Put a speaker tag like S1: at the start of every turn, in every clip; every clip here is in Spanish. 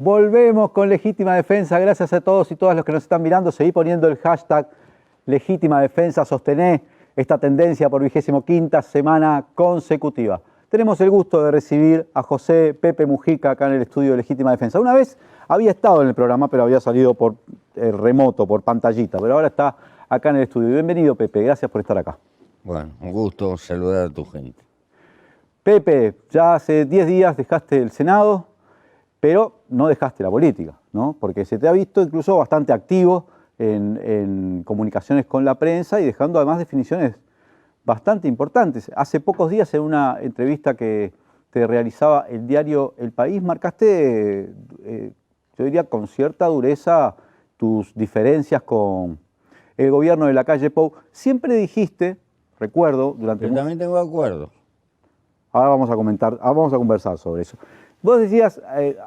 S1: Volvemos con Legítima Defensa. Gracias a todos y todas los que nos están mirando. Seguí poniendo el hashtag Legítima Defensa. Sostené esta tendencia por 25ª semana consecutiva. Tenemos el gusto de recibir a José Pepe Mujica acá en el estudio de Legítima Defensa. Una vez había estado en el programa, pero había salido por remoto, por pantallita. Pero ahora está acá en el estudio. Bienvenido, Pepe. Gracias por estar acá.
S2: Bueno, un gusto saludar a tu gente.
S1: Pepe, ya hace 10 días dejaste el Senado, pero no dejaste la política, ¿no? Porque se te ha visto incluso bastante activo en comunicaciones con la prensa y dejando además definiciones bastante importantes. Hace pocos días en una entrevista que te realizaba el diario El País, marcaste, yo diría con cierta dureza, tus diferencias con el gobierno de Lacalle Pou. Siempre dijiste, recuerdo, durante...
S2: Yo también tengo acuerdos.
S1: Ahora vamos a conversar sobre eso. Vos decías,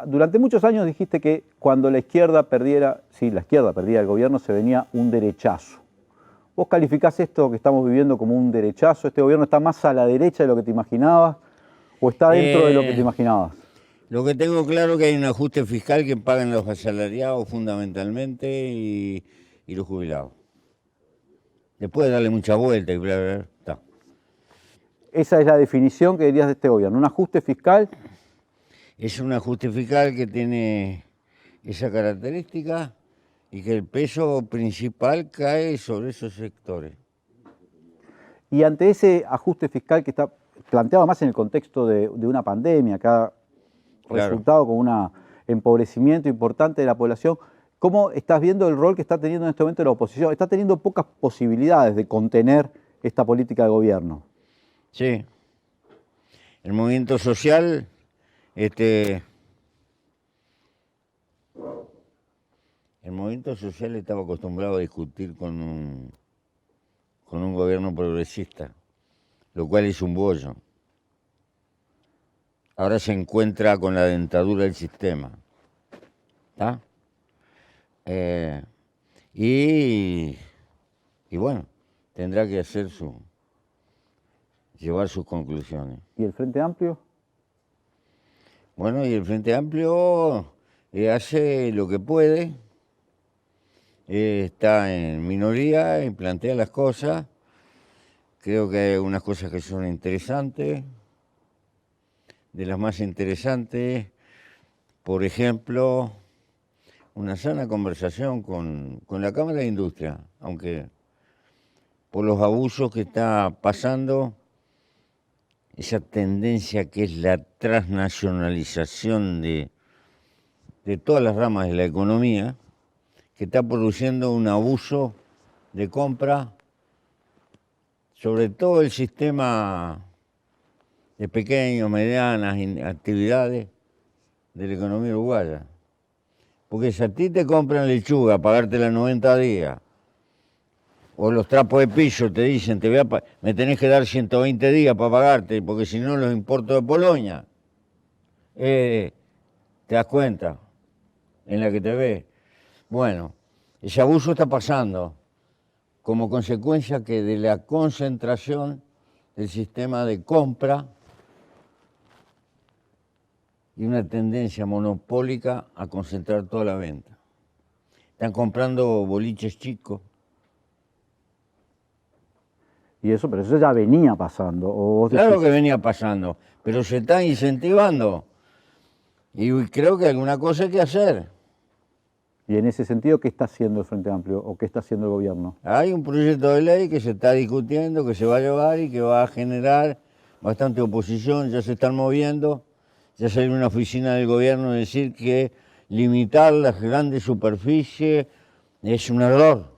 S1: durante muchos años dijiste que cuando la izquierda perdiera el gobierno, se venía un derechazo. ¿Vos calificás esto que estamos viviendo como un derechazo? ¿Este gobierno está más a la derecha de lo que te imaginabas o está dentro de lo que te imaginabas?
S2: Lo que tengo claro es que hay un ajuste fiscal que pagan los asalariados fundamentalmente y los jubilados. Después de darle mucha vuelta y bla, bla, bla, está.
S1: Esa es la definición que dirías de este gobierno, un ajuste fiscal.
S2: Es un ajuste fiscal que tiene esa característica y que el peso principal cae sobre esos sectores.
S1: Y ante ese ajuste fiscal que está planteado más en el contexto de una pandemia, que ha resultado con un empobrecimiento importante de la población, ¿cómo estás viendo el rol que está teniendo en este momento la oposición? Está teniendo pocas posibilidades de contener esta política de gobierno.
S2: Sí. El movimiento social, el movimiento social estaba acostumbrado a discutir con un gobierno progresista, lo cual es un bollo. Ahora se encuentra con la dentadura del sistema. ¿Está? Y bueno, tendrá que hacer llevar sus conclusiones.
S1: ¿Y el Frente Amplio?
S2: Bueno, y el Frente Amplio hace lo que puede, está en minoría y plantea las cosas. Creo que hay algunas cosas que son interesantes. De las más interesantes, por ejemplo, una sana conversación con la Cámara de Industria, aunque por los abusos que está pasando, esa tendencia que es la transnacionalización de todas las ramas de la economía, que está produciendo un abuso de compra sobre todo el sistema de pequeñas, medianas actividades de la economía uruguaya. Porque si a ti te compran lechuga, pagártela 90 días, o los trapos de piso te dicen, me tenés que dar 120 días para pagarte, porque si no los importo de Polonia, te das cuenta en la que te ves. Bueno, ese abuso está pasando como consecuencia que de la concentración del sistema de compra y una tendencia monopólica a concentrar toda la venta. Están comprando boliches chicos.
S1: Pero eso ya venía pasando.
S2: Claro que venía pasando, pero se está incentivando. Y creo que alguna cosa hay que hacer.
S1: Y en ese sentido, ¿qué está haciendo el Frente Amplio o qué está haciendo el gobierno?
S2: Hay un proyecto de ley que se está discutiendo, que se va a llevar y que va a generar bastante oposición, ya se están moviendo. Ya salió una oficina del gobierno a decir que limitar las grandes superficies es un error.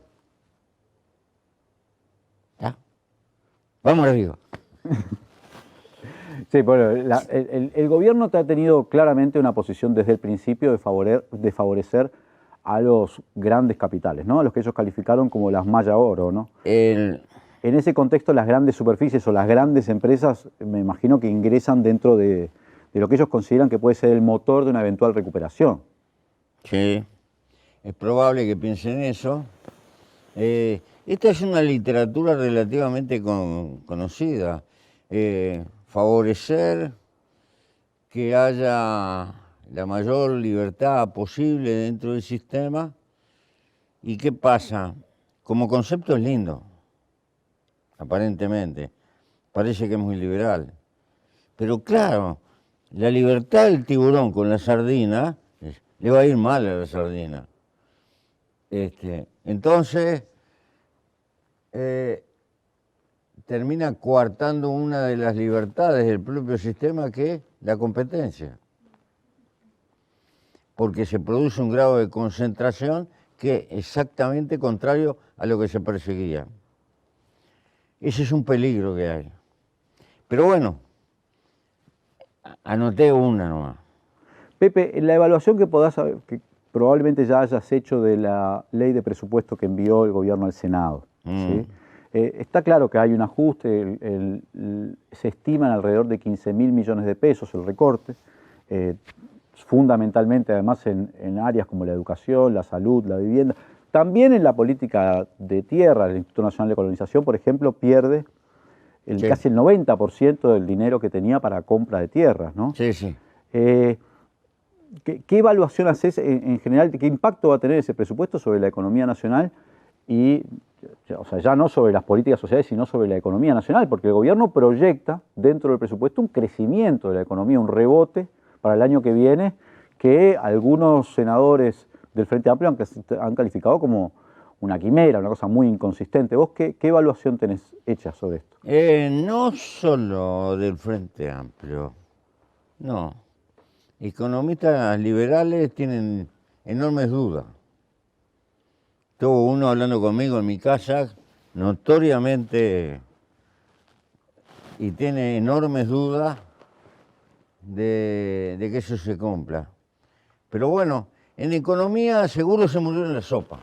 S2: ¿Está? Vamos arriba.
S1: Sí, bueno, el gobierno te ha tenido claramente una posición desde el principio de favorecer a los grandes capitales, ¿no? A los que ellos calificaron como las malla oro, ¿no? En ese contexto, las grandes superficies o las grandes empresas, me imagino que ingresan dentro de lo que ellos consideran que puede ser el motor de una eventual recuperación.
S2: Sí, es probable que piensen eso. Esta es una literatura relativamente conocida. Favorecer que haya la mayor libertad posible dentro del sistema. ¿Y qué pasa? Como concepto es lindo, aparentemente. Parece que es muy liberal. Pero claro, la libertad del tiburón con la sardina, le va a ir mal a la sardina. Entonces, termina coartando una de las libertades del propio sistema, que es la competencia. Porque se produce un grado de concentración que es exactamente contrario a lo que se perseguía. Ese es un peligro que hay. Pero bueno, anoté una nomás.
S1: Pepe, en la evaluación que podás saber, que probablemente ya hayas hecho de la ley de presupuesto que envió el gobierno al Senado, ¿sí? Está claro que hay un ajuste, se estiman alrededor de 15.000 millones de pesos el recorte, fundamentalmente además en áreas como la educación, la salud, la vivienda. También en la política de tierra, el Instituto Nacional de Colonización, por ejemplo, pierde
S2: Sí.
S1: casi el 90% del dinero que tenía para compra de tierras, ¿no?
S2: Sí, sí.
S1: ¿Qué evaluación haces en general? ¿Qué impacto va a tener ese presupuesto sobre la economía nacional? Y, o sea, ya no sobre las políticas sociales, sino sobre la economía nacional, porque el gobierno proyecta dentro del presupuesto un crecimiento de la economía, un rebote para el año que viene, que algunos senadores del Frente Amplio han calificado como una quimera, una cosa muy inconsistente. ¿Vos qué evaluación tenés hecha sobre esto?
S2: No solo del Frente Amplio, no. Economistas liberales tienen enormes dudas. Tuvo uno hablando conmigo en mi casa, notoriamente, y tiene enormes dudas de que eso se cumpla. Pero bueno, en economía seguro se murió en la sopa.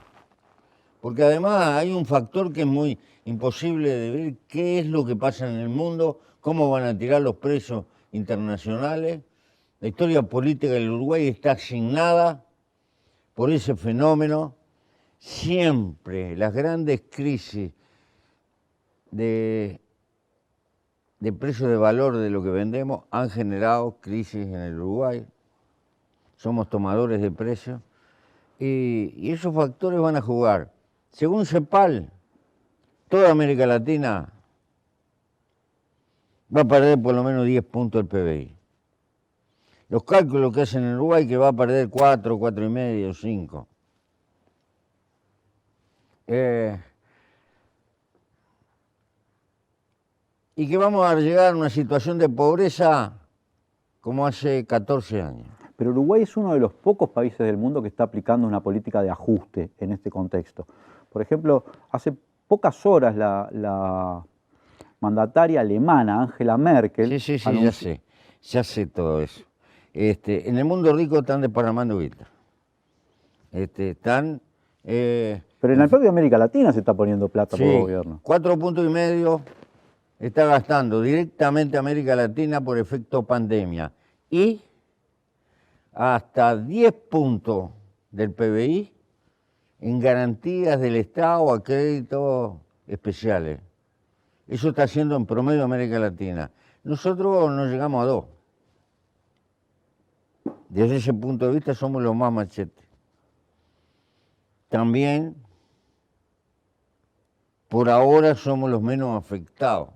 S2: Porque además hay un factor que es muy imposible de ver, qué es lo que pasa en el mundo, cómo van a tirar los precios internacionales. La historia política del Uruguay está asignada por ese fenómeno. Siempre las grandes crisis de precios de valor de lo que vendemos han generado crisis en el Uruguay. Somos tomadores de precios. Y esos factores van a jugar. Según CEPAL, toda América Latina va a perder por lo menos 10 puntos el PBI. Los cálculos que hacen en Uruguay que va a perder 4, 4,5, 5. Y que vamos a llegar a una situación de pobreza como hace 14 años.
S1: Pero Uruguay es uno de los pocos países del mundo que está aplicando una política de ajuste en este contexto. Por ejemplo, hace pocas horas la mandataria alemana, Angela Merkel,
S2: Sí, ya sé todo eso. En el mundo rico están desparramando guita.
S1: Pero en la propia América Latina se está poniendo plata por el gobierno.
S2: 4,5 puntos está gastando directamente América Latina por efecto pandemia. Y hasta 10 puntos del PBI en garantías del Estado a créditos especiales. Eso está haciendo en promedio América Latina. Nosotros no llegamos a 2. Desde ese punto de vista somos los más machetes. También, por ahora, somos los menos afectados.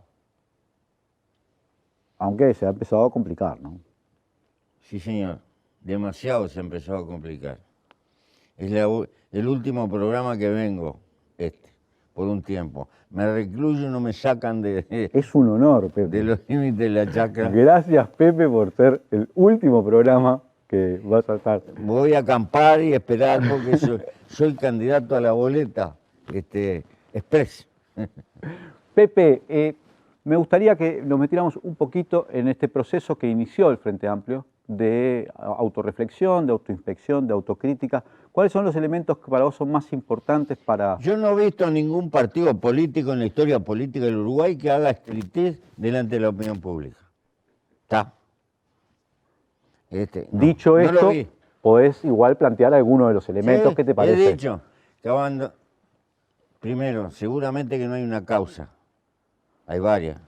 S1: Aunque se ha empezado a complicar, ¿no?
S2: Sí, señor. Demasiado se ha empezado a complicar. Es el último programa que vengo, por un tiempo. Me recluyo y no me sacan
S1: Es un honor, Pepe.
S2: de los límites de la chacra.
S1: Gracias, Pepe, por ser el último programa que vas a estar.
S2: Voy a acampar y esperar porque soy candidato a la boleta express.
S1: Pepe, me gustaría que nos metiéramos un poquito en este proceso que inició el Frente Amplio de autorreflexión, de autoinspección, de autocrítica. ¿Cuáles son los elementos que para vos son más importantes para...?
S2: Yo no he visto ningún partido político en la historia política del Uruguay que haga striptease delante de la opinión pública. ¿Está?
S1: Dicho
S2: no
S1: esto,
S2: lo vi.
S1: podés igual plantear algunos de los elementos que te parecen.
S2: He dicho que primero, seguramente que no hay una causa. Hay varias.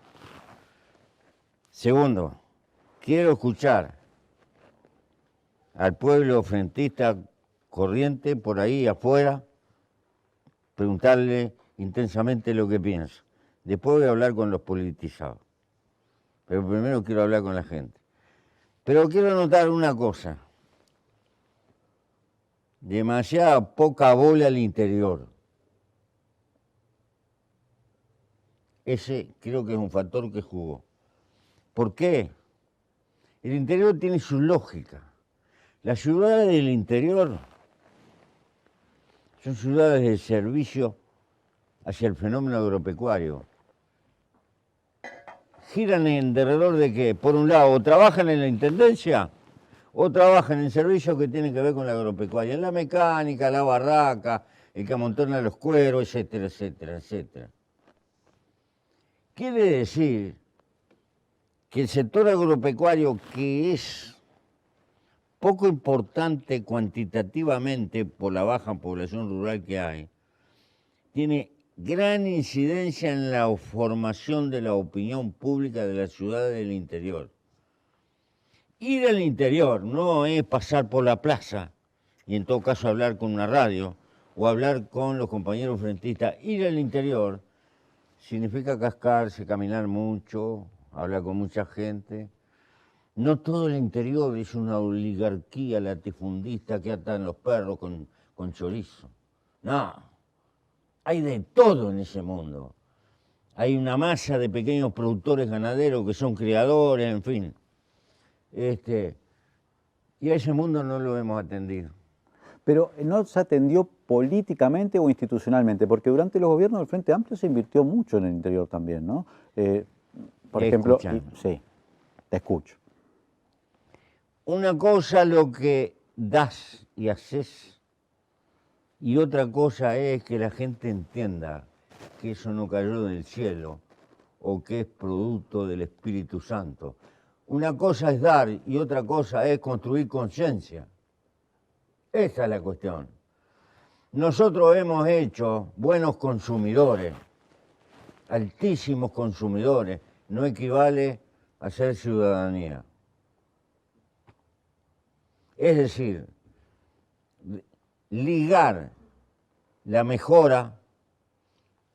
S2: Segundo, quiero escuchar al pueblo frentista corriente por ahí afuera, preguntarle intensamente lo que piensa. Después voy a hablar con los politizados. Pero primero quiero hablar con la gente. Pero quiero notar una cosa. Demasiada poca bola al interior. Ese creo que es un factor que jugó. ¿Por qué? El interior tiene su lógica. Las ciudades del interior son ciudades de servicio hacia el fenómeno agropecuario. Giran en derredor de que, por un lado, o trabajan en la intendencia o trabajan en servicios que tienen que ver con la agropecuaria, en la mecánica, la barraca, el que amontona los cueros, etcétera, etcétera, etcétera. Quiere decir que el sector agropecuario, que es poco importante cuantitativamente por la baja población rural que hay, tiene gran incidencia en la formación de la opinión pública de las ciudades del interior. Ir al interior no es pasar por la plaza y en todo caso hablar con una radio o hablar con los compañeros frentistas. Ir al interior significa cascarse, caminar mucho, hablar con mucha gente. No todo el interior es una oligarquía latifundista que atan los perros con chorizo. No, hay de todo en ese mundo. Hay una masa de pequeños productores ganaderos que son criadores, en fin. Y a ese mundo no lo hemos atendido.
S1: Pero no se atendió políticamente o institucionalmente, porque durante los gobiernos del Frente Amplio se invirtió mucho en el interior también, ¿no? Por ejemplo, sí, te escucho.
S2: Una cosa lo que das y haces, y otra cosa es que la gente entienda que eso no cayó del cielo o que es producto del Espíritu Santo. Una cosa es dar y otra cosa es construir conciencia. Esa es la cuestión. Nosotros hemos hecho buenos consumidores, altísimos consumidores, no equivale a ser ciudadanía. Es decir, ligar la mejora,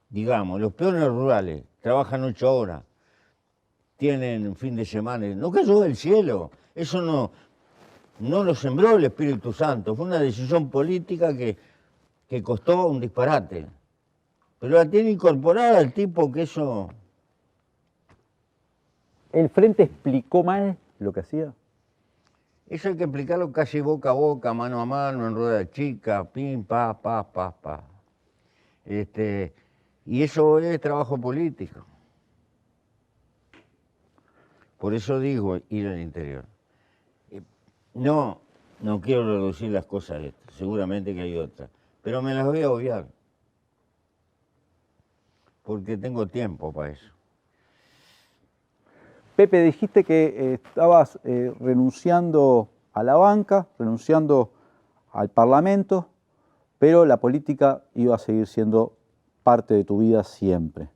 S2: digamos, los peones rurales trabajan 8 horas, tienen fin de semana, no cayó del cielo, eso no lo sembró el Espíritu Santo, fue una decisión política que costó un disparate, pero la tiene incorporada el tipo que eso...
S1: ¿El Frente explicó mal lo que hacía?
S2: Eso hay que explicarlo casi boca a boca, mano a mano, en rueda chica, pim, pa, pa, pa, pa. Y eso es trabajo político. Por eso digo ir al interior. No quiero reducir las cosas a esto, seguramente que hay otras, pero me las voy a obviar, porque tengo tiempo para eso.
S1: Pepe, dijiste que estabas renunciando a la banca, renunciando al Parlamento, pero la política iba a seguir siendo parte de tu vida siempre.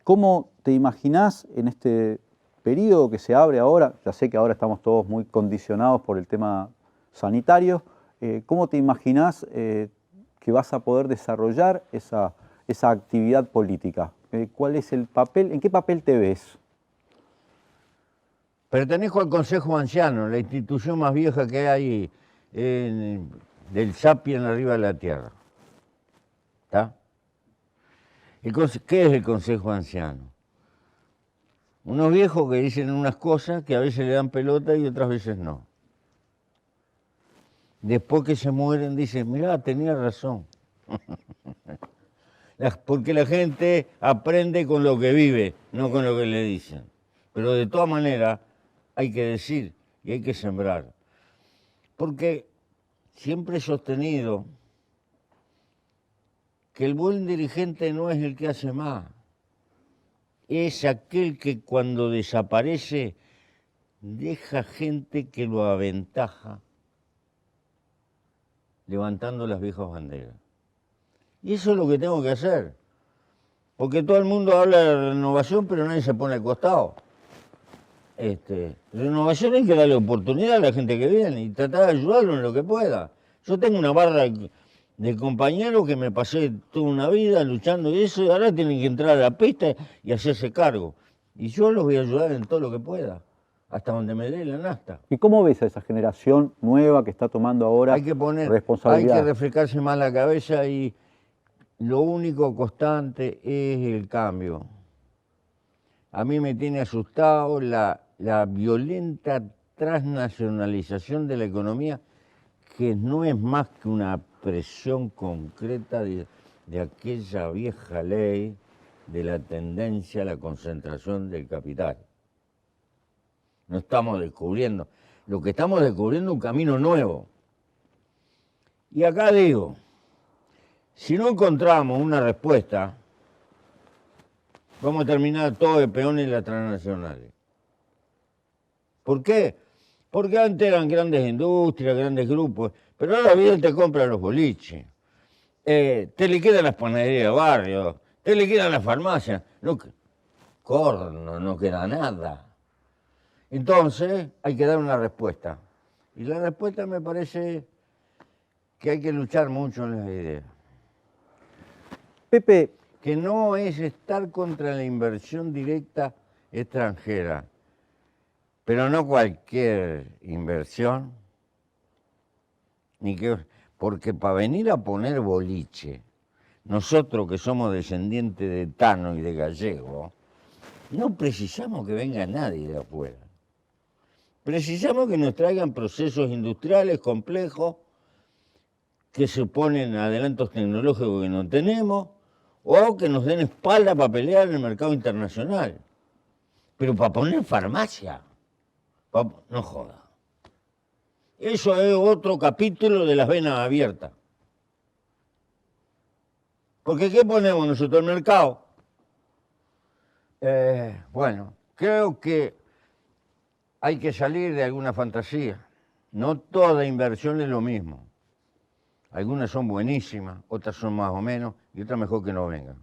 S1: ¿Cómo te imaginás en este periodo que se abre ahora? Ya sé que ahora estamos todos muy condicionados por el tema sanitario. ¿Cómo te imaginás que vas a poder desarrollar esa actividad política? ¿Cuál es el papel? ¿En qué papel te ves?
S2: Pertenezco al Consejo Anciano, la institución más vieja que hay del Sapien arriba de la Tierra. ¿Está? ¿Qué es el Consejo Anciano? Unos viejos que dicen unas cosas que a veces le dan pelota y otras veces no. Después que se mueren dicen, mirá, tenía razón. Porque la gente aprende con lo que vive, no con lo que le dicen. Pero de todas maneras hay que decir y hay que sembrar. Porque siempre he sostenido que el buen dirigente no es el que hace más, es aquel que cuando desaparece deja gente que lo aventaja levantando las viejas banderas. Y eso es lo que tengo que hacer, porque todo el mundo habla de renovación, pero nadie se pone al costado. Renovación hay que darle oportunidad a la gente que viene y tratar de ayudarlo en lo que pueda. Yo tengo una barra de compañeros que me pasé toda una vida luchando y eso, y ahora tienen que entrar a la pista y hacerse cargo. Y yo los voy a ayudar en todo lo que pueda, hasta donde me dé la nasta.
S1: ¿Y cómo ves a esa generación nueva que está tomando ahora
S2: Hay que
S1: responsabilidad?
S2: hay que refrescarse más la cabeza y lo único constante es el cambio. A mí me tiene asustado la violenta transnacionalización de la economía, que no es más que una presión concreta de aquella vieja ley de la tendencia a la concentración del capital. No estamos descubriendo, lo que estamos descubriendo es un camino nuevo. Y acá digo, si no encontramos una respuesta, vamos a terminar todo de peones en las transnacionales. ¿Por qué? Porque antes eran grandes industrias, grandes grupos, pero ahora bien te compran los boliches, te liquidan las panaderías de barrio, te liquidan las farmacias, no queda nada. Entonces hay que dar una respuesta. Y la respuesta me parece que hay que luchar mucho en las ideas.
S1: Pepe,
S2: Que no es estar contra la inversión directa extranjera, pero no cualquier inversión, porque para venir a poner boliche, nosotros que somos descendientes de Tano y de Gallego, no precisamos que venga nadie de afuera. Precisamos que nos traigan procesos industriales complejos que suponen adelantos tecnológicos que no tenemos, o que nos den espalda para pelear en el mercado internacional. Pero para poner farmacia, no joda. Eso es otro capítulo de las venas abiertas. Porque ¿qué ponemos nosotros en el mercado? Bueno, creo que hay que salir de alguna fantasía. No toda inversión es lo mismo. Algunas son buenísimas, otras son más o menos, y otras mejor que no vengan.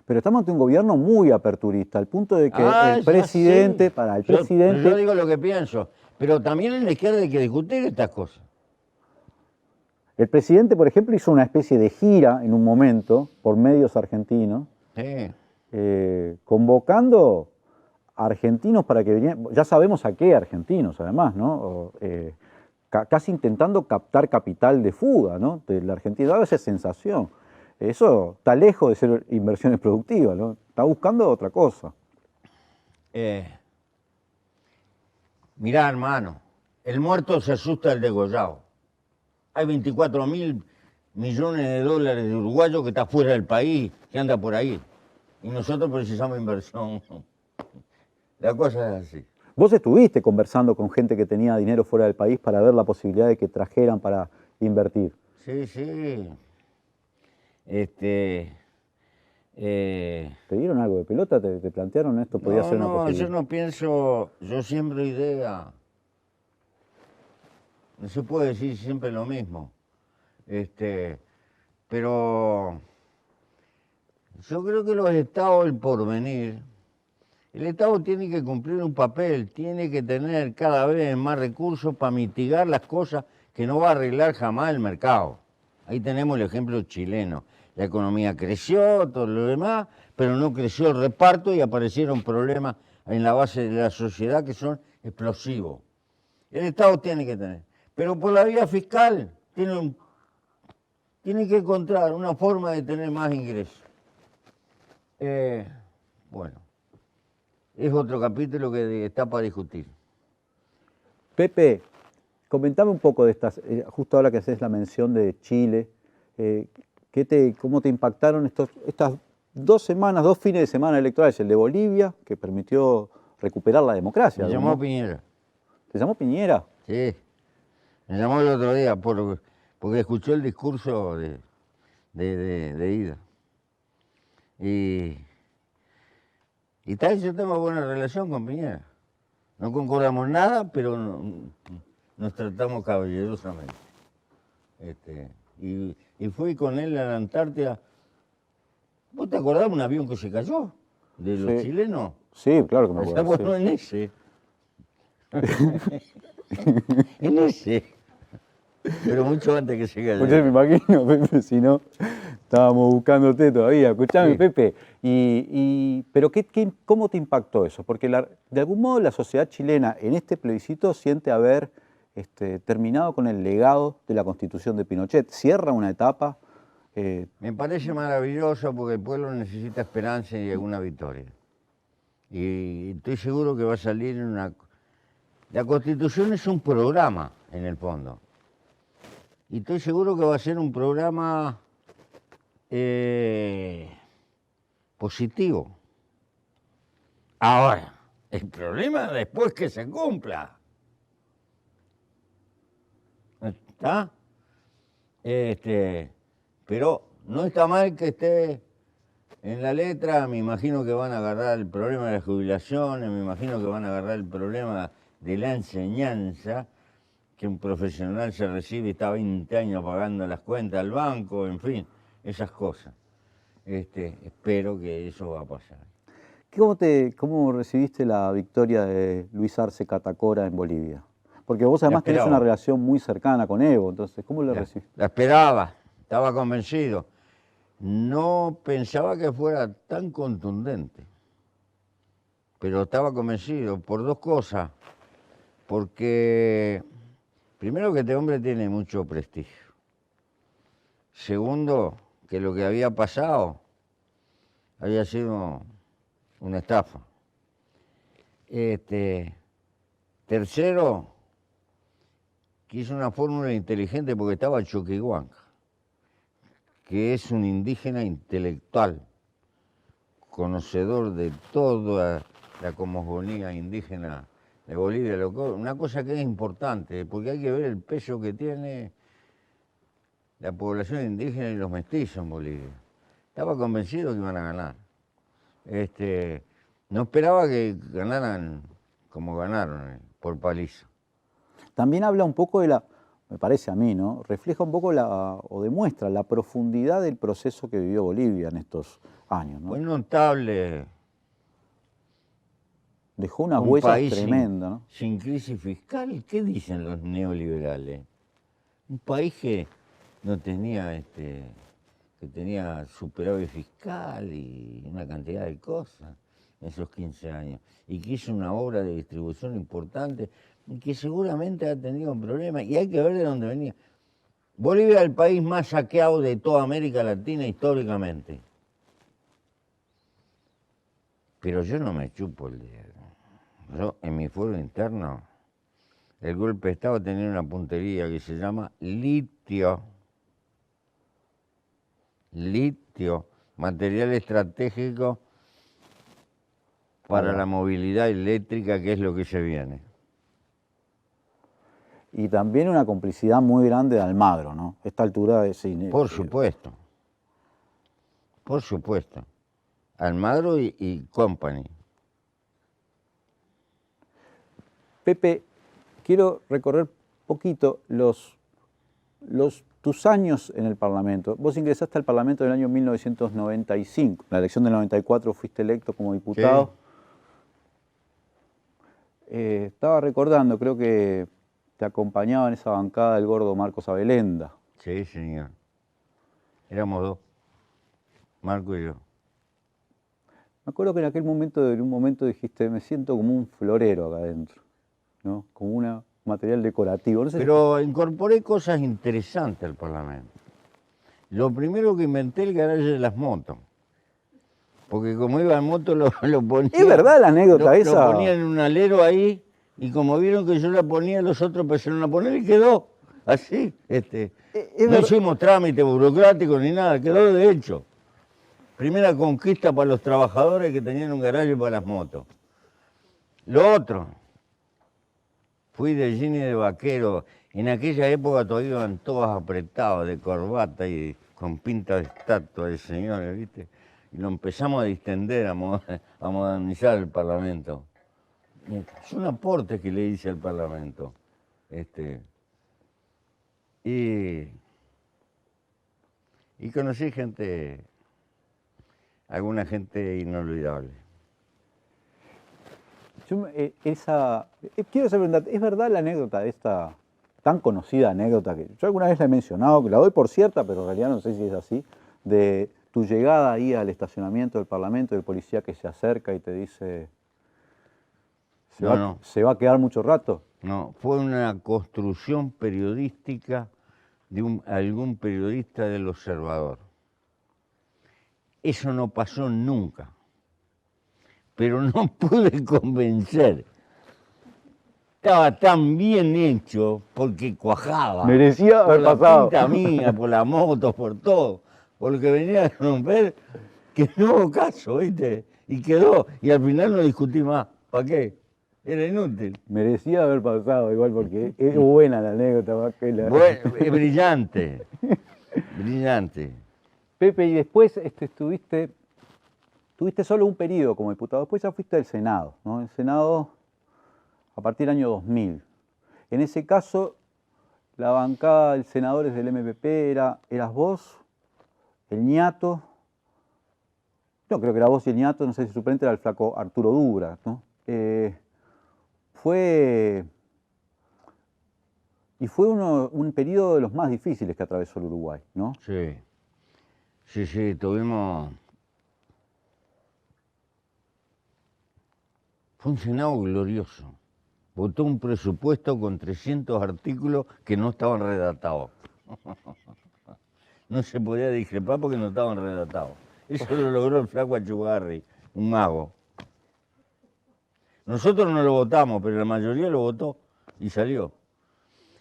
S1: pero estamos ante un gobierno muy aperturista, al punto de que el
S2: ya
S1: presidente,
S2: sé. Yo digo lo que pienso, pero también en la izquierda hay que discutir estas cosas.
S1: El presidente, por ejemplo, hizo una especie de gira en un momento por medios argentinos,
S2: Sí.
S1: Convocando a argentinos para que vinieran, ya sabemos a qué argentinos además, ¿no? Casi intentando captar capital de fuga, ¿no? De la Argentina, daba esa sensación. Eso está lejos de ser inversiones productivas, ¿no? Está buscando otra cosa.
S2: Mirá, hermano, el muerto se asusta del degollado. Hay 24.000 millones de dólares de uruguayos que está fuera del país, que anda por ahí. Y nosotros precisamos inversión. La cosa es así.
S1: Vos estuviste conversando con gente que tenía dinero fuera del país para ver la posibilidad de que trajeran para invertir.
S2: Sí, sí.
S1: ¿Te dieron algo de pelota? ¿Te plantearon esto? ¿Podía ser una posibilidad?
S2: Yo no pienso, yo siembro idea. No se puede decir siempre lo mismo. Pero yo creo que los estados del porvenir, el Estado tiene que cumplir un papel, tiene que tener cada vez más recursos para mitigar las cosas que no va a arreglar jamás el mercado. Ahí tenemos el ejemplo chileno. La economía creció, todo lo demás, pero no creció el reparto y aparecieron problemas en la base de la sociedad que son explosivos. El Estado tiene que tener. Pero por la vía fiscal tiene que encontrar una forma de tener más ingresos. Bueno, es otro capítulo que está para discutir.
S1: Pepe, comentame un poco de estas, justo ahora que haces la mención de Chile, ¿cómo te impactaron estas 2 semanas, 2 fines de semana electorales? El de Bolivia, que permitió recuperar la democracia.
S2: Me llamó Piñera.
S1: ¿Te llamó Piñera?
S2: Sí, me llamó el otro día porque escuchó el discurso de ida. Y tal, yo tengo buena relación con Piñera. No concordamos nada, pero nos tratamos caballerosamente. Y fui con él a la Antártida. ¿Vos te acordás de un avión que se cayó? ¿De los chilenos?
S1: Sí, claro que me acuerdo.
S2: Bueno, en ese. En ese. Pero mucho antes que se
S1: Pues yo me
S2: cayera.
S1: imagino, Pepe, si no, estábamos buscándote todavía. Escuchame,
S2: Sí.
S1: Pepe, pero ¿cómo te impactó eso? Porque de algún modo la sociedad chilena en este plebiscito siente haber terminado con el legado de la Constitución de Pinochet. Cierra una etapa.
S2: Me parece maravilloso porque el pueblo necesita esperanza y alguna victoria. Y estoy seguro que va a salir una... La Constitución es un programa, en el fondo. Y estoy seguro que va a ser un programa positivo. Ahora, el problema es después que se cumpla. ¿Está? Pero no está mal que esté en la letra, me imagino que van a agarrar el problema de las jubilaciones, me imagino que van a agarrar el problema de la enseñanza, que un profesional se recibe y está 20 años pagando las cuentas al banco, en fin, esas cosas. Espero que eso va a pasar.
S1: ¿Cómo recibiste la victoria de Luis Arce Catacora en Bolivia? Porque vos
S2: La
S1: además tenés una
S2: esperaba,
S1: relación muy cercana con Evo, entonces, ¿cómo lo recibiste?
S2: la esperaba, estaba convencido. No pensaba que fuera tan contundente, pero estaba convencido por dos cosas. Porque, primero, que este hombre tiene mucho prestigio. Segundo, que lo que había pasado había sido una estafa. Tercero, que hizo una fórmula inteligente porque estaba Choquehuanca, que es un indígena intelectual, conocedor de toda la cosmogonía indígena de Bolivia, una cosa que es importante, porque hay que ver el peso que tiene la población indígena y los mestizos en Bolivia. Estaba convencido que iban a ganar. No esperaba que ganaran como ganaron, por paliza.
S1: También habla un poco me parece a mí, ¿no? Refleja un poco o demuestra la profundidad del proceso que vivió Bolivia en estos años, ¿no?
S2: Fue notable
S1: Dejó unas
S2: un
S1: huellas
S2: país
S1: tremendas, ¿no?
S2: sin crisis fiscal. ¿Qué dicen los neoliberales? Un país que no tenía, que tenía superávit fiscal y una cantidad de cosas en esos 15 años, y que hizo una obra de distribución importante y que seguramente ha tenido problemas, y hay que ver de dónde venía. Bolivia es el país más saqueado de toda América Latina históricamente, pero yo no me chupo el dedo. Yo, en mi fuero interno, el golpe de Estado tenía una puntería que se llama litio. Litio, material estratégico para la movilidad eléctrica, que es lo que se viene.
S1: Y también una complicidad muy grande de Almagro, ¿no? A esta altura es
S2: Por supuesto, por supuesto. Almagro y Company.
S1: Pepe, quiero recorrer poquito tus años en el Parlamento. Vos ingresaste al Parlamento en el año 1995. En la elección del 94 fuiste electo como diputado.
S2: Sí,
S1: Estaba recordando, creo que te acompañaba en esa bancada el gordo Marcos Abelenda.
S2: sí, señor. Éramos dos, Marco y yo.
S1: Me acuerdo que en un momento dijiste, me siento como un florero acá adentro, ¿no? Como un material decorativo. No sé
S2: Pero incorporé cosas interesantes al Parlamento. Lo primero que inventé el garaje de las motos. Porque como iba en moto lo ponía...
S1: ¿Es verdad la anécdota
S2: Lo
S1: esa?
S2: ponía en un alero ahí, y como vieron que yo la ponía, los otros empezaron a poner y quedó así.
S1: Es
S2: No
S1: verdad.
S2: hicimos trámite burocrático ni nada, quedó de hecho. Primera conquista para los trabajadores que tenían un garaje para las motos. Lo otro, fui de jean y de vaquero. En aquella época todavía iban todos apretados de corbata y con pinta de estatua de señores, ¿viste? Y lo empezamos a distender, a modernizar el Parlamento. Es un aporte que le hice al Parlamento. Y, y conocí gente, alguna gente inolvidable.
S1: Quiero hacer preguntarte, ¿es verdad la anécdota de esta tan conocida anécdota que yo alguna vez la he mencionado, que la doy por cierta, pero en realidad no sé si es así, de tu llegada ahí al estacionamiento del Parlamento, del policía que se acerca y te dice, ¿se va a quedar mucho rato?
S2: No, fue una construcción periodística de algún periodista del Observador. Eso no pasó nunca, pero no pude convencer. Estaba tan bien hecho porque cuajaba.
S1: Merecía haber pasado.
S2: Por la pinta mía, por la moto, por todo. Por lo que venía a romper, que no hubo caso, ¿viste? Y quedó. Y al final no discutí más. ¿Para qué? Era inútil.
S1: Merecía haber pasado igual porque es buena la anécdota.
S2: Bueno, es brillante. Brillante.
S1: Pepe, y después tuviste solo un periodo como diputado, después ya fuiste al Senado, ¿no? El Senado a partir del año 2000. En ese caso, la bancada de senadores del MPP eras vos, el ñato, no, creo que era vos y el ñato, no sé si su suplente era el flaco Arturo Dura, ¿no? Fue un periodo de los más difíciles que atravesó el Uruguay, ¿no?
S2: Sí, sí, tuvimos... Fue un Senado glorioso. Votó un presupuesto con 300 artículos que no estaban redactados. No se podía discrepar porque no estaban redactados. Eso lo logró el flaco Achugarri, un mago. Nosotros no lo votamos, pero la mayoría lo votó y salió.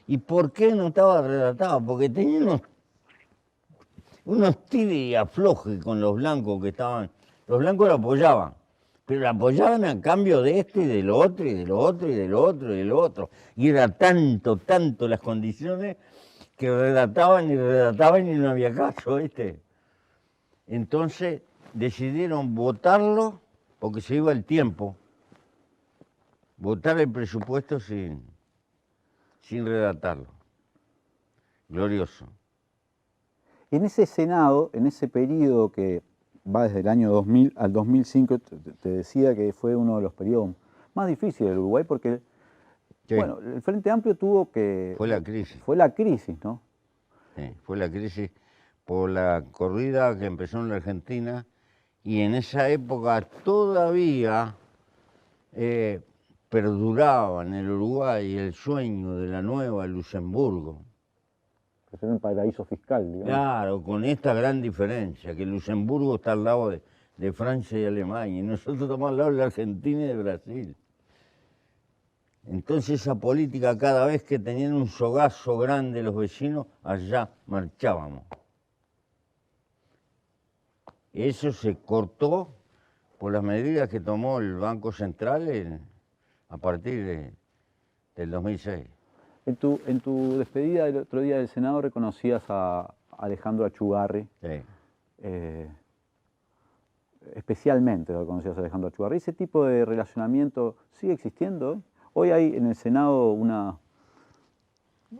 S2: ¿Y por qué no estaba redactado? Porque tenía unos tires y aflojes con los blancos que estaban. Los blancos lo apoyaban, pero lo apoyaban a cambio de esto y de lo otro, y de lo otro, y de lo otro, y de lo otro. Y era tanto las condiciones que redactaban y no había caso, ¿viste? Entonces decidieron votarlo porque se iba el tiempo. Votar el presupuesto sin redactarlo. Glorioso.
S1: En ese Senado, en ese periodo que va desde el año 2000 al 2005, te decía que fue uno de los periodos más difíciles del Uruguay porque,
S2: Sí.
S1: Bueno, el Frente Amplio tuvo que...
S2: Fue la crisis.
S1: Fue la crisis, ¿no?
S2: Sí, fue la crisis por la corrida que empezó en la Argentina y en esa época todavía perduraba en el Uruguay el sueño de la nueva Luxemburgo.
S1: Que era un paraíso fiscal, digamos.
S2: Claro, con esta gran diferencia, que Luxemburgo está al lado de Francia y Alemania, y nosotros estamos al lado de la Argentina y de Brasil. Entonces esa política, cada vez que tenían un sogazo grande los vecinos, allá marchábamos. Eso se cortó por las medidas que tomó el Banco Central a partir del 2006.
S1: En tu despedida el otro día del Senado reconocías a Alejandro Achugarri.
S2: Sí.
S1: Especialmente lo conocías a Alejandro Achugarri. ¿Ese tipo de relacionamiento sigue existiendo hoy? Hoy hay en el Senado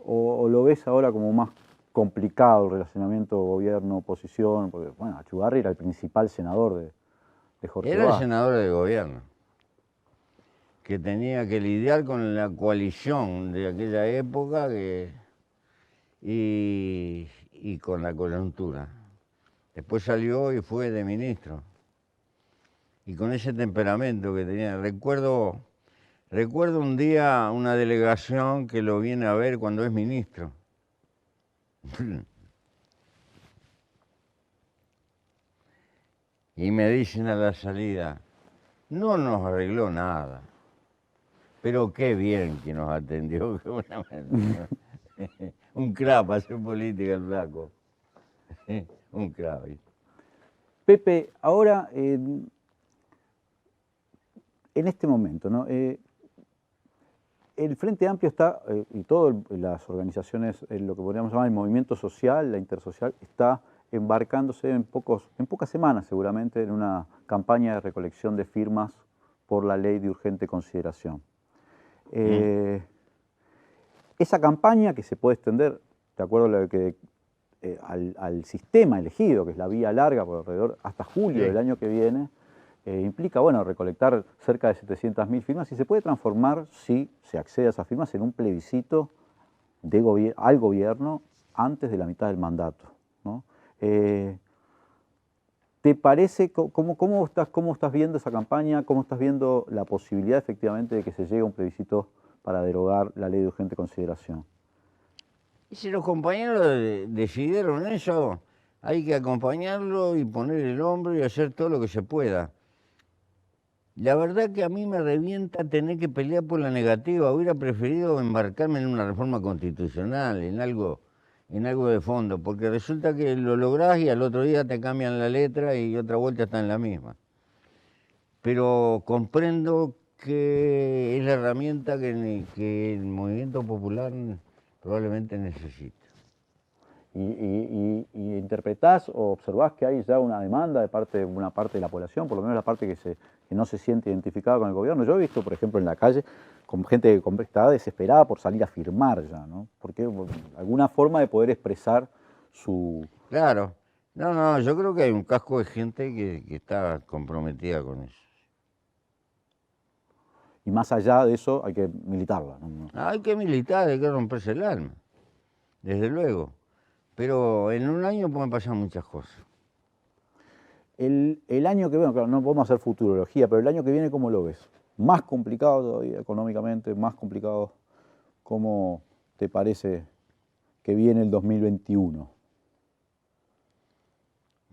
S1: o lo ves ahora como más complicado el relacionamiento gobierno-oposición, porque bueno, Achugarri era el principal senador de Jorge
S2: Era el
S1: Vaz.
S2: senador de gobierno, que tenía que lidiar con la coalición de aquella época y con la coyuntura. Después salió y fue de ministro. Y con ese temperamento que tenía. Recuerdo un día una delegación que lo viene a ver cuando es ministro. Y me dicen a la salida, no nos arregló nada, pero qué bien que nos atendió. Un crack para hacer política el flaco. Un crack.
S1: Pepe, ahora, en este momento, ¿no? El Frente Amplio está, y todas las organizaciones, lo que podríamos llamar el movimiento social, la intersocial, está embarcándose en pocas semanas seguramente en una campaña de recolección de firmas por la ley de urgente consideración. Esa campaña que se puede extender, de acuerdo a lo que, al sistema elegido, que es la vía larga por alrededor, hasta julio del año que viene, implica, bueno, recolectar cerca de 700.000 firmas y se puede transformar, si se accede a esas firmas, en un plebiscito al gobierno antes de la mitad del mandato, ¿no? ¿Te parece, cómo estás viendo esa campaña? ¿Cómo estás viendo la posibilidad efectivamente de que se llegue a un plebiscito para derogar la ley de urgente consideración?
S2: Y si los compañeros decidieron eso, hay que acompañarlo y poner el hombro y hacer todo lo que se pueda. La verdad que a mí me revienta tener que pelear por la negativa. Hubiera preferido embarcarme en una reforma constitucional, en algo de fondo, porque resulta que lo lográs y al otro día te cambian la letra y otra vuelta está en la misma. Pero comprendo que es la herramienta que el movimiento popular probablemente necesita.
S1: ¿Y interpretás o observás que hay ya una demanda de una parte de la población, por lo menos la parte que no se siente identificada con el gobierno? Yo he visto, por ejemplo, en la calle, con gente que está desesperada por salir a firmar ya, ¿no? Porque alguna forma de poder expresar su...
S2: Claro. No, yo creo que hay un casco de gente que está comprometida con eso.
S1: Y más allá de eso hay que militarla, ¿no?
S2: Hay que militar, hay que romperse el alma, desde luego. Pero en un año pueden pasar muchas cosas.
S1: El año que viene, claro, no podemos hacer futurología, pero el año que viene, ¿cómo lo ves? Más complicado todavía económicamente, más complicado. ¿Cómo te parece que viene el 2021?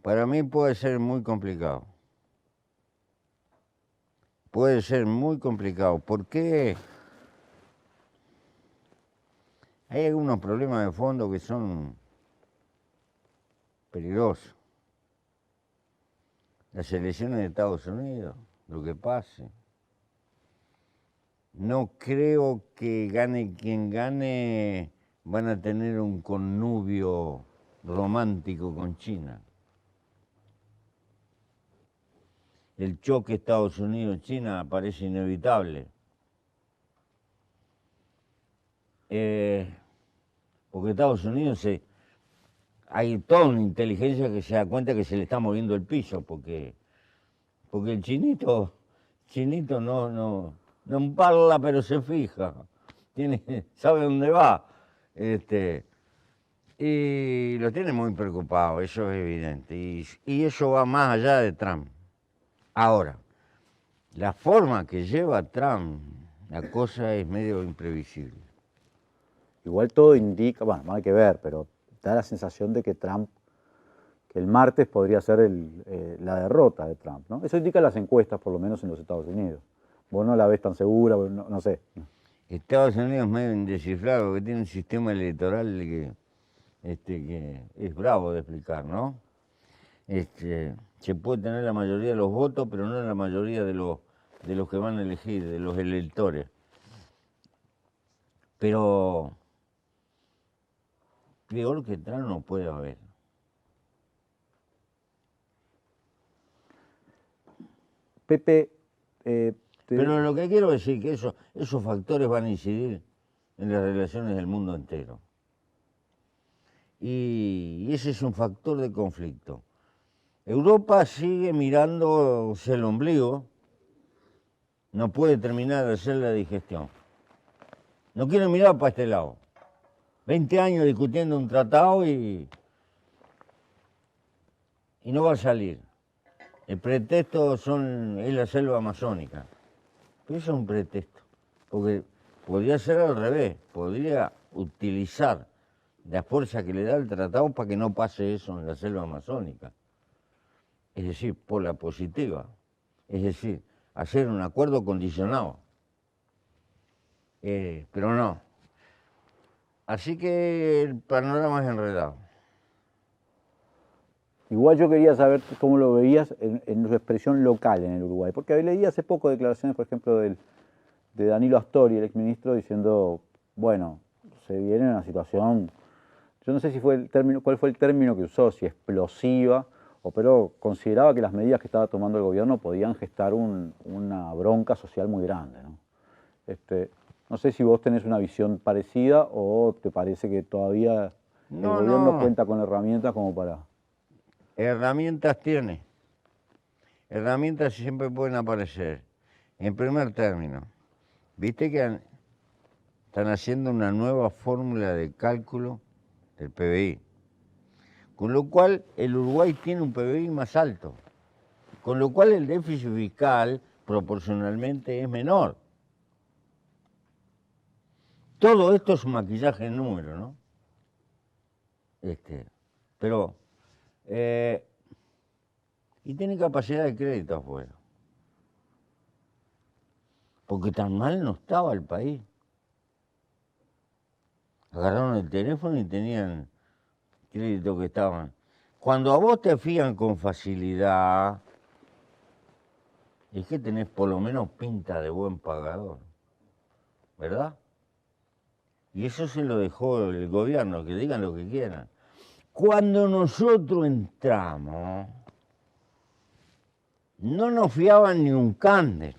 S2: Para mí puede ser muy complicado. Puede ser muy complicado. ¿Por qué? Hay algunos problemas de fondo que son peligrosos. Las elecciones de Estados Unidos, lo que pase. No creo que gane quien gane, van a tener un connubio romántico con China. El choque Estados Unidos-China parece inevitable. Porque Estados Unidos hay toda una inteligencia que se da cuenta que se le está moviendo el piso, porque el chinito no parla, pero se fija, sabe dónde va, y lo tiene muy preocupado, eso es evidente, y eso va más allá de Trump. Ahora, la forma que lleva Trump, la cosa es medio imprevisible.
S1: Igual todo indica, bueno, no hay que ver, pero da la sensación de que Trump, que el martes podría ser la derrota de Trump, ¿no? Eso indican las encuestas, por lo menos en los Estados Unidos. Vos no la ves tan segura, no sé.
S2: Estados Unidos es medio indescifrado, que tiene un sistema electoral que es bravo de explicar, ¿no? Se puede tener la mayoría de los votos, pero no la mayoría de los que van a elegir, de los electores. Pero peor que Trump no puede haber.
S1: Pepe,
S2: pero lo que quiero decir es que esos factores van a incidir en las relaciones del mundo entero. Y ese es un factor de conflicto. Europa sigue mirándose el ombligo, no puede terminar de hacer la digestión. No quiere mirar para este lado. 20 años discutiendo un tratado y no va a salir. El pretexto es la selva amazónica. Pero eso es un pretexto, porque podría ser al revés, podría utilizar la fuerza que le da el tratado para que no pase eso en la selva amazónica. Es decir, por la positiva. Es decir, hacer un acuerdo condicionado. Pero no. Así que el panorama es enredado.
S1: Igual yo quería saber cómo lo veías en su expresión local en el Uruguay, porque leí hace poco declaraciones, por ejemplo, de Danilo Astori, el exministro, diciendo, bueno, se viene una situación, yo no sé si cuál fue el término que usó, si explosiva, pero consideraba que las medidas que estaba tomando el gobierno podían gestar una bronca social muy grande, ¿no? No sé si vos tenés una visión parecida o te parece que todavía el gobierno cuenta con herramientas como para...
S2: Herramientas tiene. herramientas siempre pueden aparecer. En primer término, viste que están haciendo una nueva fórmula de cálculo del PBI, con lo cual el Uruguay tiene un PBI más alto, con lo cual el déficit fiscal proporcionalmente es menor. Todo esto es un maquillaje en número, ¿no? Pero, y tiene capacidad de crédito afuera. Porque tan mal no estaba el país. Agarraron el teléfono y tenían crédito que estaban. Cuando a vos te fían con facilidad, es que tenés por lo menos pinta de buen pagador, ¿verdad? Y eso se lo dejó el gobierno, que digan lo que quieran. Cuando nosotros entramos, no nos fiaban ni un cándel.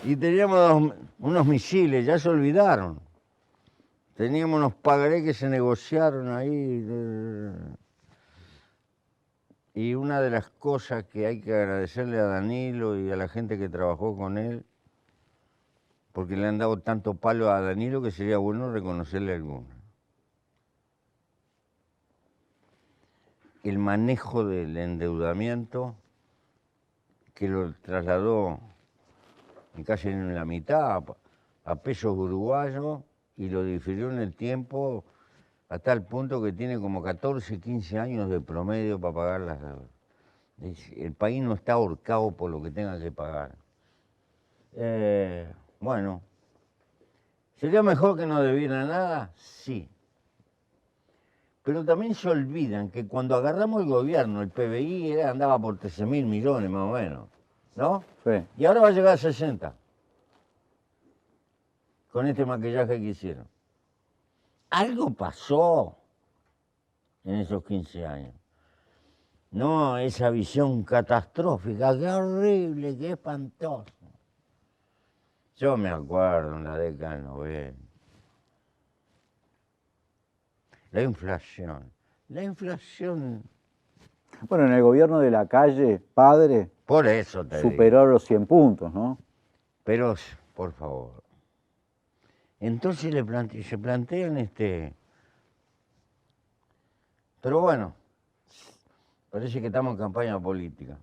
S2: Y teníamos unos misiles, ya se olvidaron. Teníamos unos pagarés que se negociaron ahí. Y una de las cosas que hay que agradecerle a Danilo y a la gente que trabajó con él, porque le han dado tanto palo a Danilo que sería bueno reconocerle alguna. El manejo del endeudamiento, que lo trasladó casi en la mitad a pesos uruguayos y lo difirió en el tiempo a tal punto que tiene como 14, 15 años de promedio para pagar las deudas. El país no está ahorcado por lo que tenga que pagar. Bueno, ¿sería mejor que no debiera nada? Sí. Pero también se olvidan que cuando agarramos el gobierno, el PBI andaba por 13.000 millones más o menos, ¿no?
S1: Sí.
S2: Y ahora va a llegar a 60, con este maquillaje que hicieron. Algo pasó en esos 15 años. No, esa visión catastrófica, qué horrible, qué espantoso. Yo me acuerdo en la década del 90. La inflación,
S1: Bueno, en el gobierno de la calle, padre,
S2: por eso te
S1: superó
S2: digo.
S1: los 100 puntos, ¿no?
S2: Pero, por favor, entonces se plantean Pero bueno, parece que estamos en campaña política.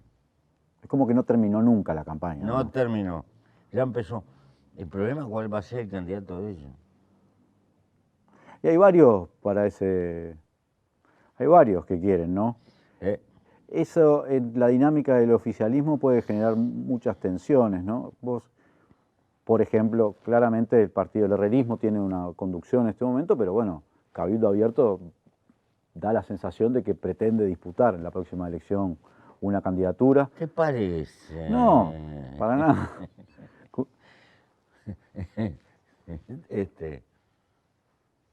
S1: Es como que no terminó nunca la campaña.
S2: No terminó, ya empezó. El problema, ¿cuál va a ser el candidato de ellos?
S1: Y hay varios para ese. Hay varios que quieren, ¿no? Eso en la dinámica del oficialismo puede generar muchas tensiones, ¿no? Vos, por ejemplo, claramente el partido del herrerismo tiene una conducción en este momento, pero bueno, Cabildo Abierto da la sensación de que pretende disputar en la próxima elección una candidatura.
S2: ¿Qué parece?
S1: No, para nada.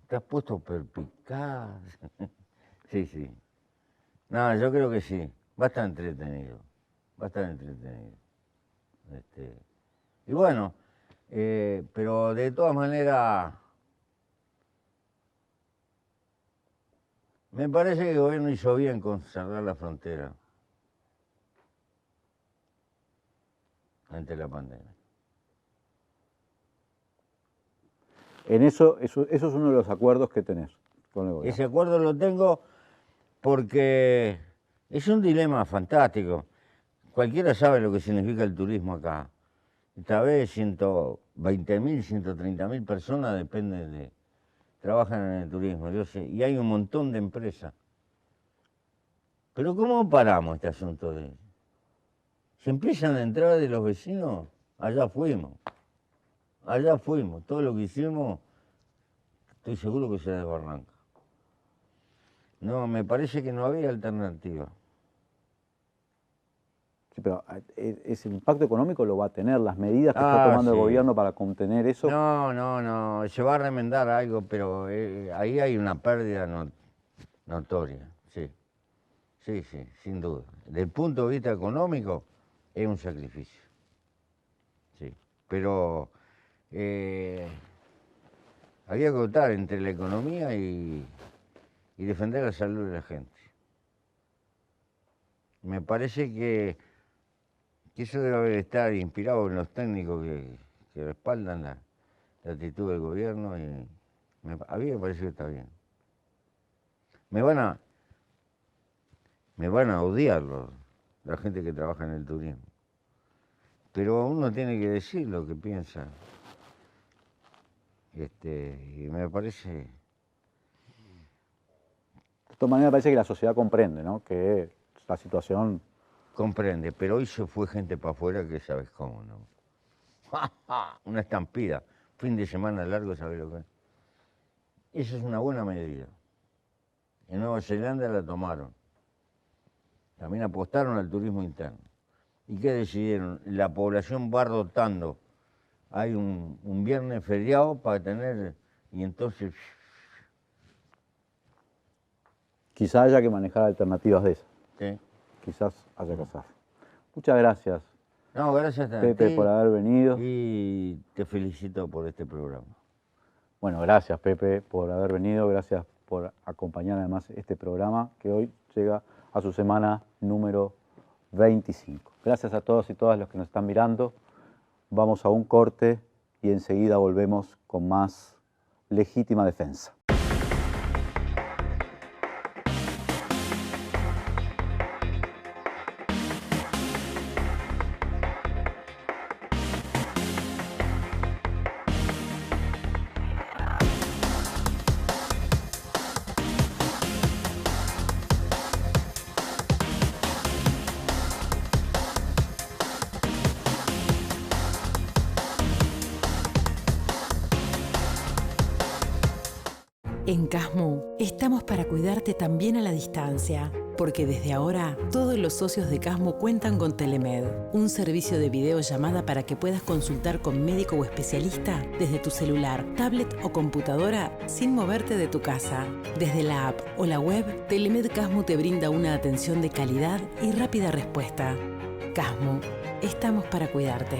S2: ¿Te has puesto perspicaz? Sí, sí. No, yo creo que sí. Va a estar entretenido. Va a estar entretenido. Y bueno, pero de todas maneras, me parece que el gobierno hizo bien con cerrar la frontera ante la pandemia.
S1: En eso es uno de los acuerdos que tenés con el gobierno.
S2: Ese acuerdo lo tengo porque es un dilema fantástico. Cualquiera sabe lo que significa el turismo acá. Esta vez 120.000, 130.000 personas trabajan en el turismo, yo sé, y hay un montón de empresas. Pero ¿cómo paramos este asunto de... Si empiezan a entrar de los vecinos, allá fuimos. Allá fuimos. Todo lo que hicimos, estoy seguro que se desbarranca. No, me parece que no había alternativa.
S1: Sí, pero ese impacto económico lo va a tener, las medidas que está tomando
S2: sí.
S1: el gobierno para contener eso.
S2: No, se va a remendar algo, pero ahí hay una pérdida notoria, sí. Sí, sin duda. Desde el punto de vista económico, es un sacrificio. Sí, pero había que optar entre la economía y defender la salud de la gente. Me parece que eso debe estar inspirado en los técnicos que respaldan la actitud del gobierno y a mí me parece que está bien. Me van a odiar la gente que trabaja en el turismo. Pero uno tiene que decir lo que piensa. Y me parece...
S1: De todas maneras, parece que la sociedad comprende, ¿no? Que la situación...
S2: Comprende, pero hoy se fue gente para afuera que sabes cómo, ¿no? Una estampida. Fin de semana largo, ¿sabes lo que es? Esa es una buena medida. En Nueva Zelanda la tomaron. También apostaron al turismo interno. ¿Y qué decidieron? La población va rotando. Hay un viernes feriado para tener... Y entonces...
S1: Quizá haya que manejar alternativas de esas.
S2: ¿sí?
S1: Quizás haya que hacer. Muchas gracias,
S2: No, gracias a
S1: Pepe,
S2: ti,
S1: por haber venido.
S2: y te felicito por este programa.
S1: Bueno, gracias, Pepe, por haber venido. Gracias por acompañar además este programa que hoy llega a su semana número 25. Gracias a todos y todas los que nos están mirando. Vamos a un corte y enseguida volvemos con más Legítima Defensa.
S3: En Casmu estamos para cuidarte también a la distancia, porque desde ahora todos los socios de Casmu cuentan con Telemed, un servicio de videollamada para que puedas consultar con médico o especialista desde tu celular, tablet o computadora sin moverte de tu casa. Desde la app o la web, Telemed Casmu te brinda una atención de calidad y rápida respuesta. Casmu, estamos para cuidarte.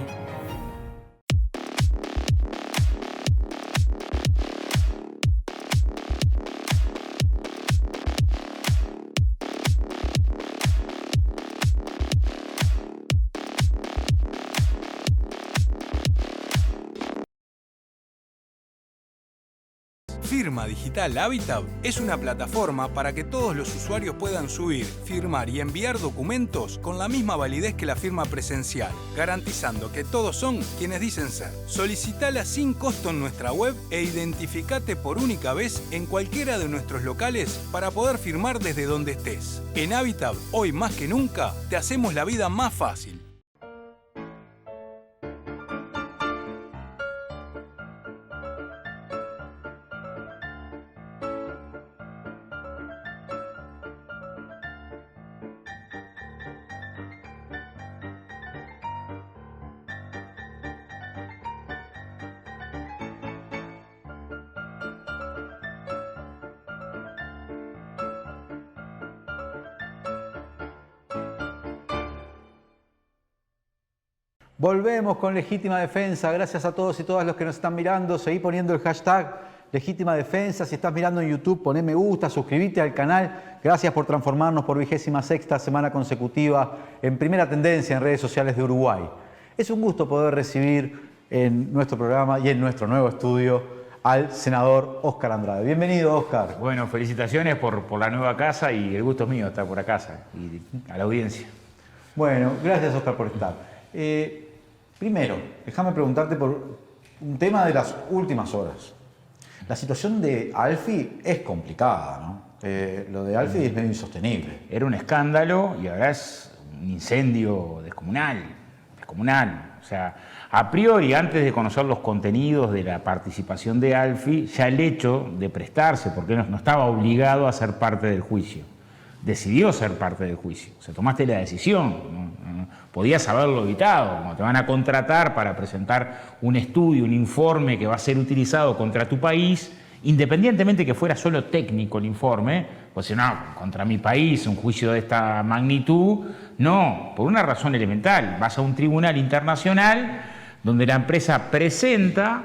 S4: Firma Digital Habitat es una plataforma para que todos los usuarios puedan subir, firmar y enviar documentos con la misma validez que la firma presencial, garantizando que todos son quienes dicen ser. Solicitala sin costo en nuestra web e identificate por única vez en cualquiera de nuestros locales para poder firmar desde donde estés. En Habitat, hoy más que nunca, te hacemos la vida más fácil.
S1: Volvemos con Legítima Defensa. Gracias a todos y todas los que nos están mirando. Seguí poniendo el hashtag Legítima Defensa. Si estás mirando en YouTube, poné me gusta, suscríbete al canal. Gracias por transformarnos por 26ª semana consecutiva en primera tendencia en redes sociales de Uruguay. Es un gusto poder recibir en nuestro programa y en nuestro nuevo estudio al senador Óscar Andrade. Bienvenido, Óscar.
S5: Bueno, felicitaciones por la nueva casa y el gusto es mío estar por acá y a la audiencia.
S1: Bueno, gracias, Óscar, por estar. Primero, déjame preguntarte por un tema de las últimas horas. La situación de Alfie es complicada, ¿no? Lo de Alfie es medio insostenible.
S5: Era un escándalo y ahora es un incendio descomunal. O sea, a priori, antes de conocer los contenidos de la participación de Alfie, ya el hecho de prestarse, porque no estaba obligado a ser parte del juicio, decidió ser parte del juicio. O sea, tomaste la decisión, ¿no? Podías haberlo evitado, como te van a contratar para presentar un estudio, un informe que va a ser utilizado contra tu país, independientemente que fuera solo técnico el informe, pues si no, contra mi país, un juicio de esta magnitud, no, por una razón elemental, vas a un tribunal internacional donde la empresa presenta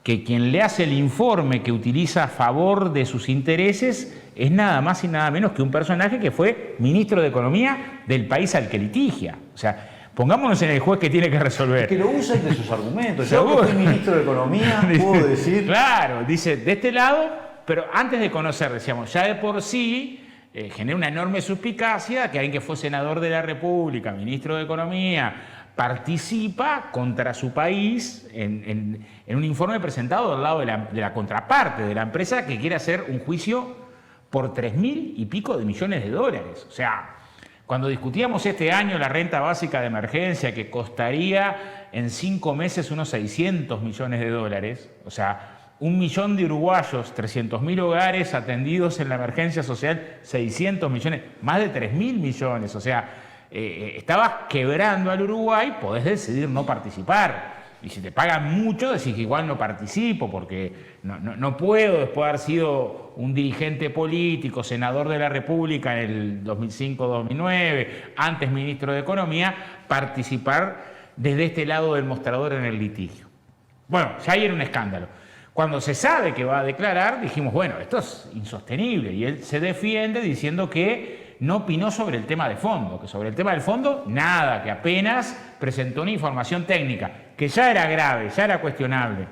S5: que quien le hace el informe que utiliza a favor de sus intereses es nada más y nada menos que un personaje que fue ministro de Economía del país al que litigia. O sea, pongámonos en el juez que tiene que resolver.
S1: Que lo usa entre sus argumentos. Yo que fui ministro de Economía, puedo decir...
S5: Claro, dice, de este lado, pero antes de conocer, decíamos, ya de por sí genera una enorme suspicacia que alguien que fue senador de la República, ministro de Economía, participa contra su país en un informe presentado al lado de la contraparte de la empresa que quiere hacer un juicio por 3.000 y pico de millones de dólares. O sea, cuando discutíamos este año la renta básica de emergencia que costaría en 5 meses unos 600 millones de dólares, o sea, 1 millón de uruguayos, 300.000 hogares atendidos en la emergencia social, 600 millones, más de 3.000 millones, o sea, estabas quebrando al Uruguay, podés decidir no participar. Y si te pagan mucho, decís que igual no participo, porque no puedo, después de haber sido un dirigente político, senador de la República en el 2005-2009, antes ministro de Economía, participar desde este lado del mostrador en el litigio. Bueno, ya ahí era un escándalo. Cuando se sabe que va a declarar, dijimos, bueno, esto es insostenible. Y él se defiende diciendo que no opinó sobre el tema de fondo, que sobre el tema del fondo, nada, que apenas presentó una información técnica, que ya era grave, ya era cuestionable.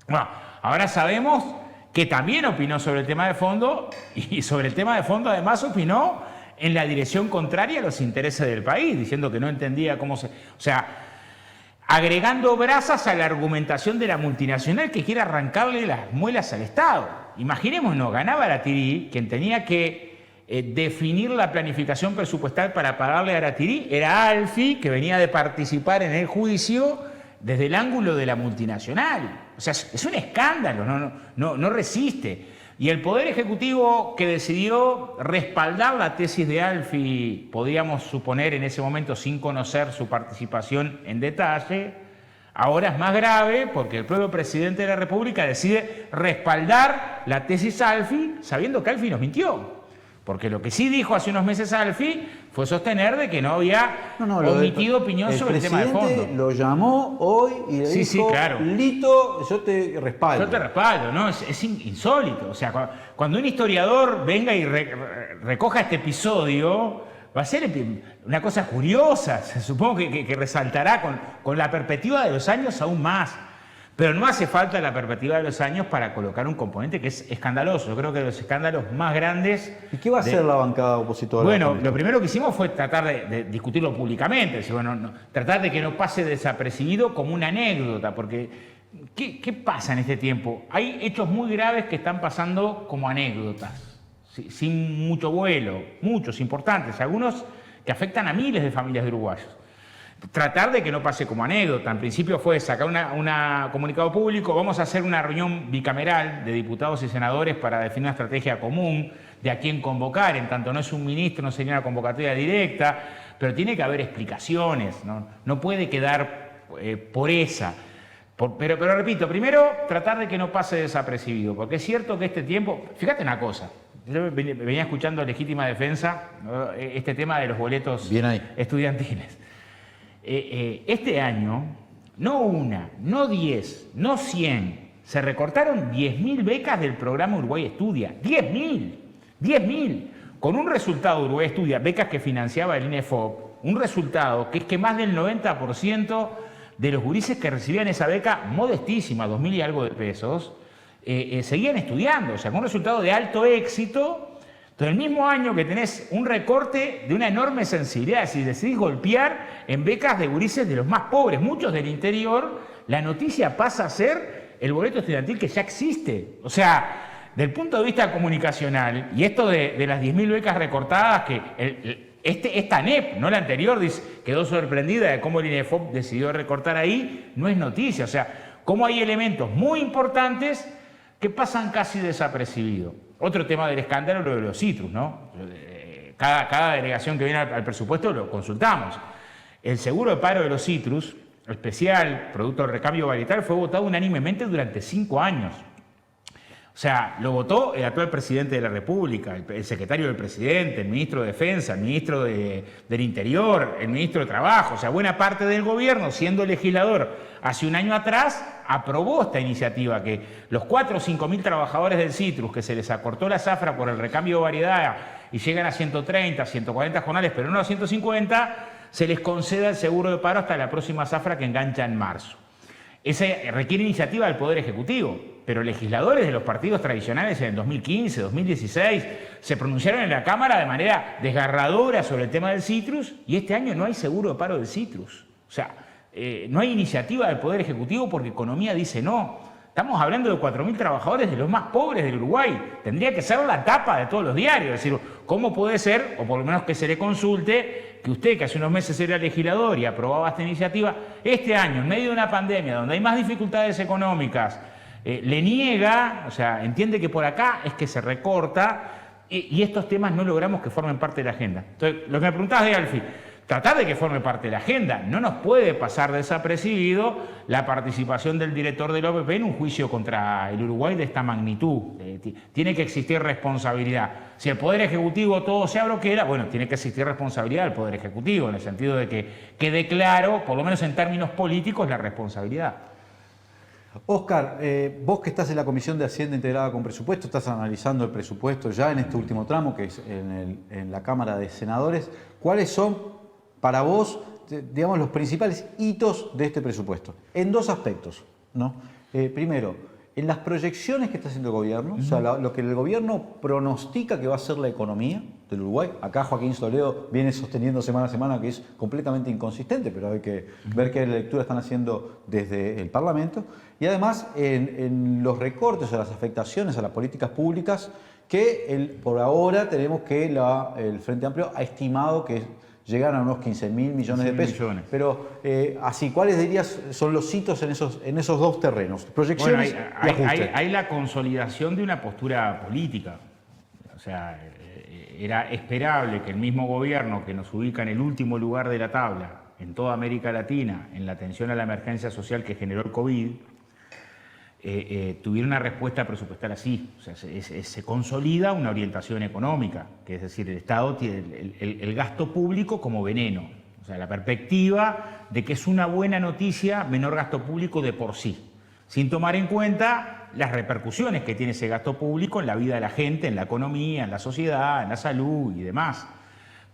S5: Bueno, ahora sabemos que también opinó sobre el tema de fondo, y sobre el tema de fondo además opinó en la dirección contraria a los intereses del país, diciendo que no entendía cómo se... O sea, agregando brasas a la argumentación de la multinacional que quiere arrancarle las muelas al Estado. Imaginémonos, ganaba Aratirí, quien tenía que definir la planificación presupuestal para pagarle a Aratirí, era Alfi, que venía de participar en el juicio desde el ángulo de la multinacional. O sea, es un escándalo, no resiste. Y el Poder Ejecutivo que decidió respaldar la tesis de Alfi, podríamos suponer en ese momento sin conocer su participación en detalle, ahora es más grave porque el propio presidente de la República decide respaldar la tesis Alfi sabiendo que Alfi nos mintió. Porque lo que sí dijo hace unos meses Alfi fue sostener de que no había omitido opinión sobre el tema de fondo.
S1: El presidente lo llamó hoy y le dijo,
S5: sí, claro.
S1: Lito, yo te respaldo.
S5: Yo te respaldo, ¿no? Es insólito. O sea, cuando un historiador venga y recoja este episodio, va a ser una cosa curiosa. Supongo que resaltará con la perspectiva de los años aún más. Pero no hace falta la perspectiva de los años para colocar un componente que es escandaloso. Yo creo que de los escándalos más grandes...
S1: ¿Y qué va a hacer la bancada opositora?
S5: Bueno, lo primero que hicimos fue tratar de discutirlo públicamente. Decir, bueno, tratar de que no pase desapercibido como una anécdota. Porque, ¿qué pasa en este tiempo? Hay hechos muy graves que están pasando como anécdotas, sin mucho vuelo, muchos, importantes. Algunos que afectan a miles de familias de uruguayos. Tratar de que no pase como anécdota. En principio fue sacar un comunicado público, vamos a hacer una reunión bicameral de diputados y senadores para definir una estrategia común de a quién convocar, en tanto no es un ministro, no sería una convocatoria directa, pero tiene que haber explicaciones, no puede quedar por esa. Pero repito, primero tratar de que no pase desapercibido, porque es cierto que este tiempo, fíjate una cosa, yo venía escuchando Legítima Defensa, este tema de los boletos estudiantiles. Este año, no una, no 10, no 100, se recortaron 10.000 becas del programa Uruguay Estudia. 10.000. Con un resultado de Uruguay Estudia, becas que financiaba el INEFOP, un resultado que es que más del 90% de los gurises que recibían esa beca, modestísima, 2.000 y algo de pesos, seguían estudiando. O sea, con un resultado de alto éxito. Entonces, el mismo año que tenés un recorte de una enorme sensibilidad, si decidís golpear en becas de gurises de los más pobres, muchos del interior, la noticia pasa a ser el boleto estudiantil que ya existe. O sea, del punto de vista comunicacional, y esto de las 10.000 becas recortadas, que esta NEP, no la anterior, quedó sorprendida de cómo el INEFOP decidió recortar ahí, no es noticia. O sea, cómo hay elementos muy importantes que pasan casi desapercibidos. Otro tema del escándalo, lo de los citrus, ¿no? Cada delegación que viene al presupuesto lo consultamos. El seguro de paro de los citrus, especial, producto del recambio varietal, fue votado unánimemente durante 5 años. O sea, lo votó el actual presidente de la República, el secretario del presidente, el ministro de Defensa, el ministro del Interior, el ministro de Trabajo. O sea, buena parte del gobierno, siendo legislador hace un año atrás, aprobó esta iniciativa que los 4 o 5 mil trabajadores del citrus, que se les acortó la zafra por el recambio de variedad y llegan a 130, 140 jornales, pero no a 150, se les conceda el seguro de paro hasta la próxima zafra que engancha en marzo. Ese requiere iniciativa del Poder Ejecutivo, pero legisladores de los partidos tradicionales en el 2015, 2016, se pronunciaron en la Cámara de manera desgarradora sobre el tema del citrus y este año no hay seguro de paro del citrus. O sea, no hay iniciativa del Poder Ejecutivo porque Economía dice no. Estamos hablando de 4.000 trabajadores de los más pobres del Uruguay. Tendría que ser la tapa de todos los diarios. Es decir, ¿cómo puede ser, o por lo menos que se le consulte, que usted, que hace unos meses era legislador y aprobaba esta iniciativa, este año, en medio de una pandemia donde hay más dificultades económicas, le niega, o sea, entiende que por acá es que se recorta y estos temas no logramos que formen parte de la agenda? Entonces, lo que me preguntabas de Alfie, tratar de que forme parte de la agenda. No nos puede pasar desapercibido la participación del director del OPP en un juicio contra el Uruguay de esta magnitud. Tiene que existir responsabilidad. Si el Poder Ejecutivo todo se abroquera, bueno, tiene que existir responsabilidad del Poder Ejecutivo, en el sentido de que quede claro, por lo menos en términos políticos, la responsabilidad.
S1: Óscar, vos que estás en la Comisión de Hacienda integrada con presupuesto, estás analizando el presupuesto ya en este último tramo, que es en la Cámara de Senadores. ¿Cuáles son para vos, digamos, los principales hitos de este presupuesto? En dos aspectos, ¿no? Primero, en las proyecciones que está haciendo el gobierno, o sea, lo que el gobierno pronostica que va a ser la economía del Uruguay. Acá Joaquín Soledo viene sosteniendo semana a semana que es completamente inconsistente, pero hay que ver qué lectura están haciendo desde el Parlamento. Y además, en los recortes o las afectaciones a las políticas públicas, que por ahora tenemos que el Frente Amplio ha estimado que llegan a unos 15.000 millones de pesos. Pero así, ¿cuáles dirías son los hitos en esos dos terrenos? Proyecciones y ajustes.
S5: Hay la consolidación de una postura política. O sea, era esperable que el mismo gobierno que nos ubica en el último lugar de la tabla en toda América Latina en la atención a la emergencia social que generó el COVID, tuviera una respuesta presupuestal así. O sea, se consolida una orientación económica, que es decir, el Estado tiene el gasto público como veneno. O sea, la perspectiva de que es una buena noticia menor gasto público de por sí, sin tomar en cuenta las repercusiones que tiene ese gasto público en la vida de la gente, en la economía, en la sociedad, en la salud y demás.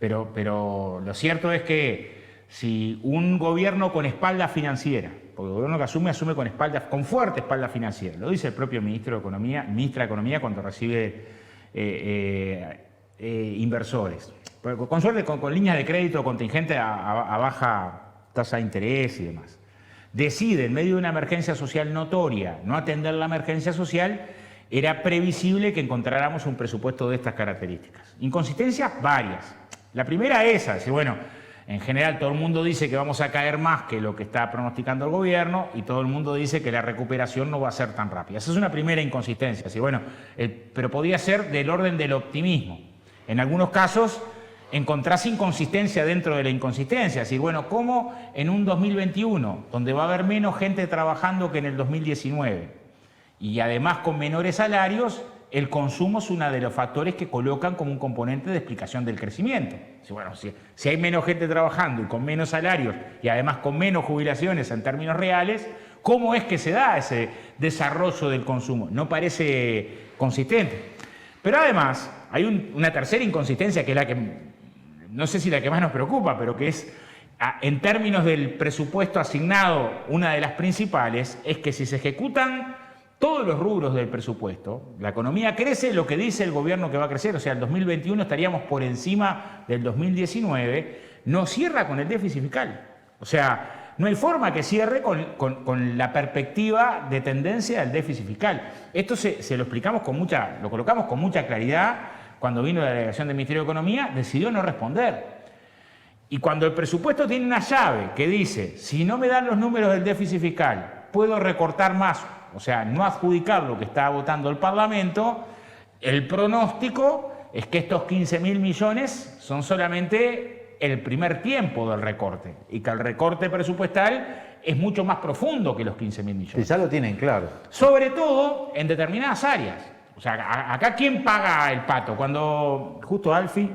S5: Pero lo cierto es que si un gobierno con espalda financiera, porque el gobierno que asume con fuerte espalda financiera, lo dice el propio ministra de Economía cuando recibe inversores, con suerte con líneas de crédito contingente a baja tasa de interés y demás, decide en medio de una emergencia social notoria no atender la emergencia social, era previsible que encontráramos un presupuesto de estas características. Inconsistencias varias. La primera es esa, bueno, en general todo el mundo dice que vamos a caer más que lo que está pronosticando el gobierno y todo el mundo dice que la recuperación no va a ser tan rápida. Esa es una primera inconsistencia. Bueno, pero podría ser del orden del optimismo. En algunos casos encontrás inconsistencia dentro de la inconsistencia. Es decir, bueno, ¿cómo en un 2021, donde va a haber menos gente trabajando que en el 2019 y además con menores salarios, el consumo es uno de los factores que colocan como un componente de explicación del crecimiento? Bueno, si hay menos gente trabajando y con menos salarios y además con menos jubilaciones en términos reales, ¿cómo es que se da ese desarrollo del consumo? No parece consistente. Pero además hay una tercera inconsistencia que es la que, no sé si la que más nos preocupa, pero que es, en términos del presupuesto asignado, una de las principales, es que si se ejecutan todos los rubros del presupuesto, la economía crece lo que dice el gobierno que va a crecer, o sea, el 2021 estaríamos por encima del 2019, no cierra con el déficit fiscal. O sea, no hay forma que cierre con la perspectiva de tendencia del déficit fiscal. Esto se lo explicamos lo colocamos con mucha claridad cuando vino la delegación del Ministerio de Economía, decidió no responder. Y cuando el presupuesto tiene una llave que dice, si no me dan los números del déficit fiscal, puedo recortar más, o sea, no adjudicar lo que está votando el Parlamento, el pronóstico es que estos 15.000 millones son solamente el primer tiempo del recorte y que el recorte presupuestal es mucho más profundo que los 15.000 millones.
S1: Y ya lo tienen claro.
S5: Sobre todo en determinadas áreas. O sea, acá ¿quién paga el pato? Cuando justo Alfie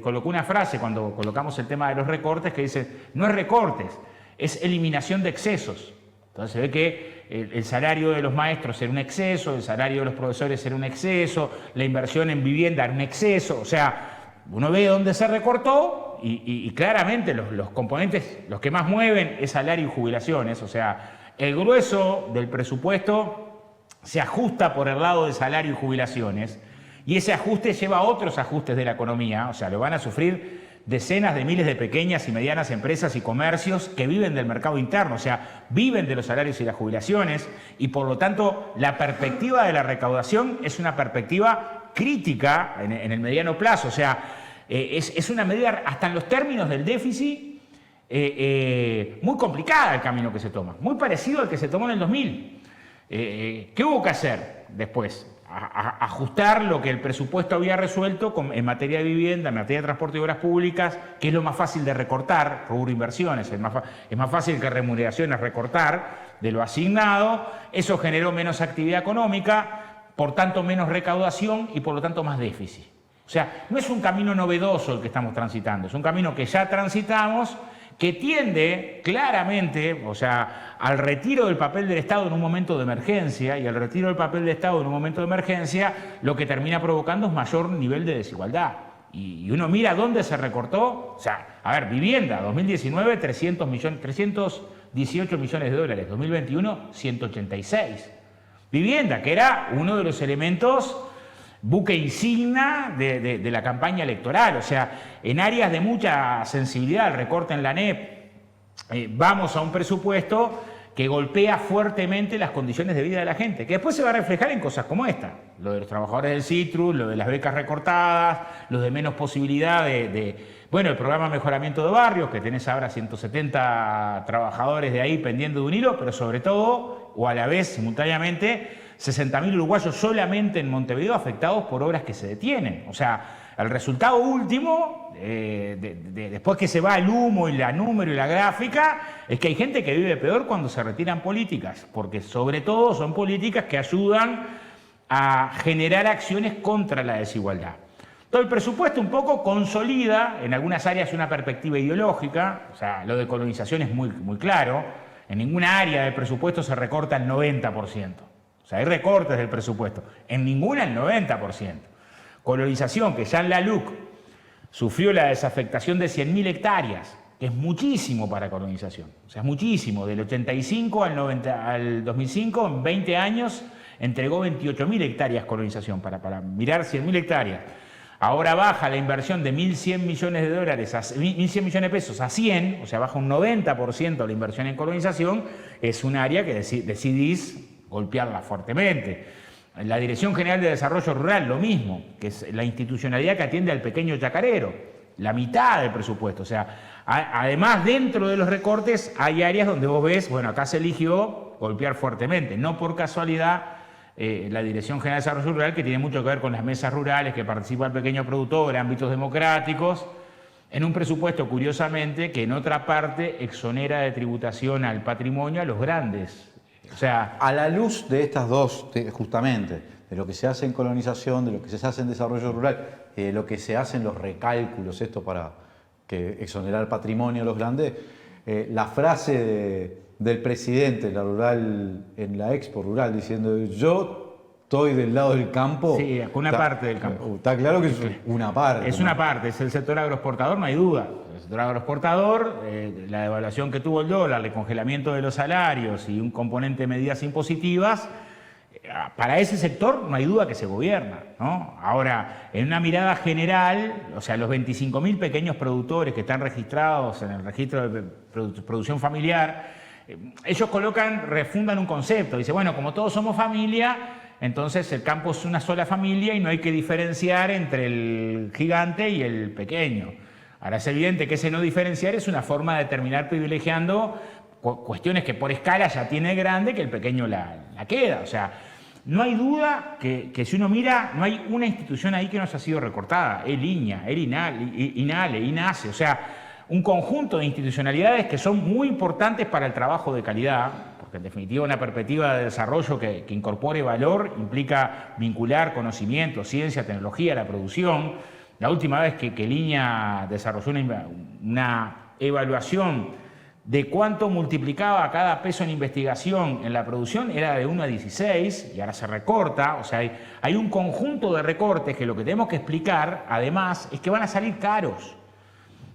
S5: colocó una frase cuando colocamos el tema de los recortes que dice, no es recortes, es eliminación de excesos. Entonces se ve que el salario de los maestros era un exceso, el salario de los profesores era un exceso, la inversión en vivienda era un exceso. O sea, uno ve dónde se recortó y claramente los componentes, los que más mueven es salario y jubilaciones. O sea, el grueso del presupuesto se ajusta por el lado de salario y jubilaciones y ese ajuste lleva a otros ajustes de la economía. O sea, lo van a sufrir decenas de miles de pequeñas y medianas empresas y comercios que viven del mercado interno, o sea, viven de los salarios y las jubilaciones y por lo tanto la perspectiva de la recaudación es una perspectiva crítica en el mediano plazo. O sea, es una medida hasta en los términos del déficit muy complicada el camino que se toma, muy parecido al que se tomó en el 2000. ¿Qué hubo que hacer después? Ajustar lo que el presupuesto había resuelto en materia de vivienda, en materia de transporte y obras públicas, que es lo más fácil de recortar, rubro inversiones, es más fácil que remuneraciones recortar de lo asignado. Eso generó menos actividad económica, por tanto menos recaudación y por lo tanto más déficit. O sea, no es un camino novedoso el que estamos transitando, es un camino que ya transitamos, que tiende claramente, o sea, al retiro del papel del Estado en un momento de emergencia, y al retiro del papel del Estado en un momento de emergencia, lo que termina provocando es mayor nivel de desigualdad. Y uno mira dónde se recortó, o sea, a ver, vivienda, 2019, 318 millones de dólares, 2021, 186. Vivienda, que era uno de los elementos buque insignia de la campaña electoral. O sea, en áreas de mucha sensibilidad, el recorte en la ANEP, vamos a un presupuesto que golpea fuertemente las condiciones de vida de la gente, que después se va a reflejar en cosas como esta, lo de los trabajadores del Citrus, lo de las becas recortadas, lo de menos posibilidad bueno, el programa de mejoramiento de barrios, que tenés ahora 170 trabajadores de ahí pendiendo de un hilo, pero sobre todo, o a la vez, simultáneamente, 60.000 uruguayos solamente en Montevideo afectados por obras que se detienen. O sea, el resultado último, después que se va el humo y la número y la gráfica, es que hay gente que vive peor cuando se retiran políticas, porque sobre todo son políticas que ayudan a generar acciones contra la desigualdad. Todo el presupuesto un poco consolida en algunas áreas una perspectiva ideológica. O sea, lo de colonización es muy, muy claro. En ninguna área del presupuesto se recorta el 90%. O sea, hay recortes del presupuesto. En ninguna el 90%. Colonización, que ya en la LUC sufrió la desafectación de 100.000 hectáreas, que es muchísimo para colonización. O sea, es muchísimo. Del 85 al 2005, en 20 años, entregó 28.000 hectáreas colonización, para mirar 100.000 hectáreas. Ahora baja la inversión de 1.100 millones de dólares, 1.100 millones de pesos a 100, o sea, baja un 90% la inversión en colonización. Es un área que decidís golpearla fuertemente. La Dirección General de Desarrollo Rural, lo mismo, que es la institucionalidad que atiende al pequeño chacarero, la mitad del presupuesto. O sea, además, dentro de los recortes hay áreas donde vos ves, bueno, acá se eligió golpear fuertemente, no por casualidad. La Dirección General de Desarrollo Rural, que tiene mucho que ver con las mesas rurales, que participa el pequeño productor, ámbitos democráticos, en un presupuesto, curiosamente, que en otra parte exonera de tributación al patrimonio a los grandes. O sea,
S1: a la luz de estas dos, justamente, de lo que se hace en colonización, de lo que se hace en desarrollo rural, de lo que se hace en los recálculos, esto para exonerar el patrimonio a los grandes, la frase del presidente en la Expo Rural diciendo yo estoy del lado del campo.
S5: Sí, una parte del campo.
S1: Está claro que es una parte.
S5: Es, ¿no?, una parte, es el sector agroexportador, no hay duda. El sector agroexportador, la devaluación que tuvo el dólar, el congelamiento de los salarios y un componente de medidas impositivas, para ese sector no hay duda que se gobierna, ¿no? Ahora, en una mirada general, o sea, los 25.000 pequeños productores que están registrados en el registro de producción familiar, ellos refundan un concepto. Dice, bueno, como todos somos familia, entonces el campo es una sola familia y no hay que diferenciar entre el gigante y el pequeño. Ahora, es evidente que ese no diferenciar es una forma de terminar privilegiando cuestiones que por escala ya tiene grande, que el pequeño la queda. O sea, no hay duda que si uno mira, no hay una institución ahí que no haya sido recortada. El INAH, el INALE, INASE, o sea, un conjunto de institucionalidades que son muy importantes para el trabajo de calidad, porque en definitiva una perspectiva de desarrollo que incorpore valor implica vincular conocimiento, ciencia, tecnología, la producción. La última vez que Línea desarrolló una evaluación de cuánto multiplicaba cada peso en investigación en la producción era de 1 a 16 y ahora se recorta. O sea, hay un conjunto de recortes que lo que tenemos que explicar, además, es que van a salir caros.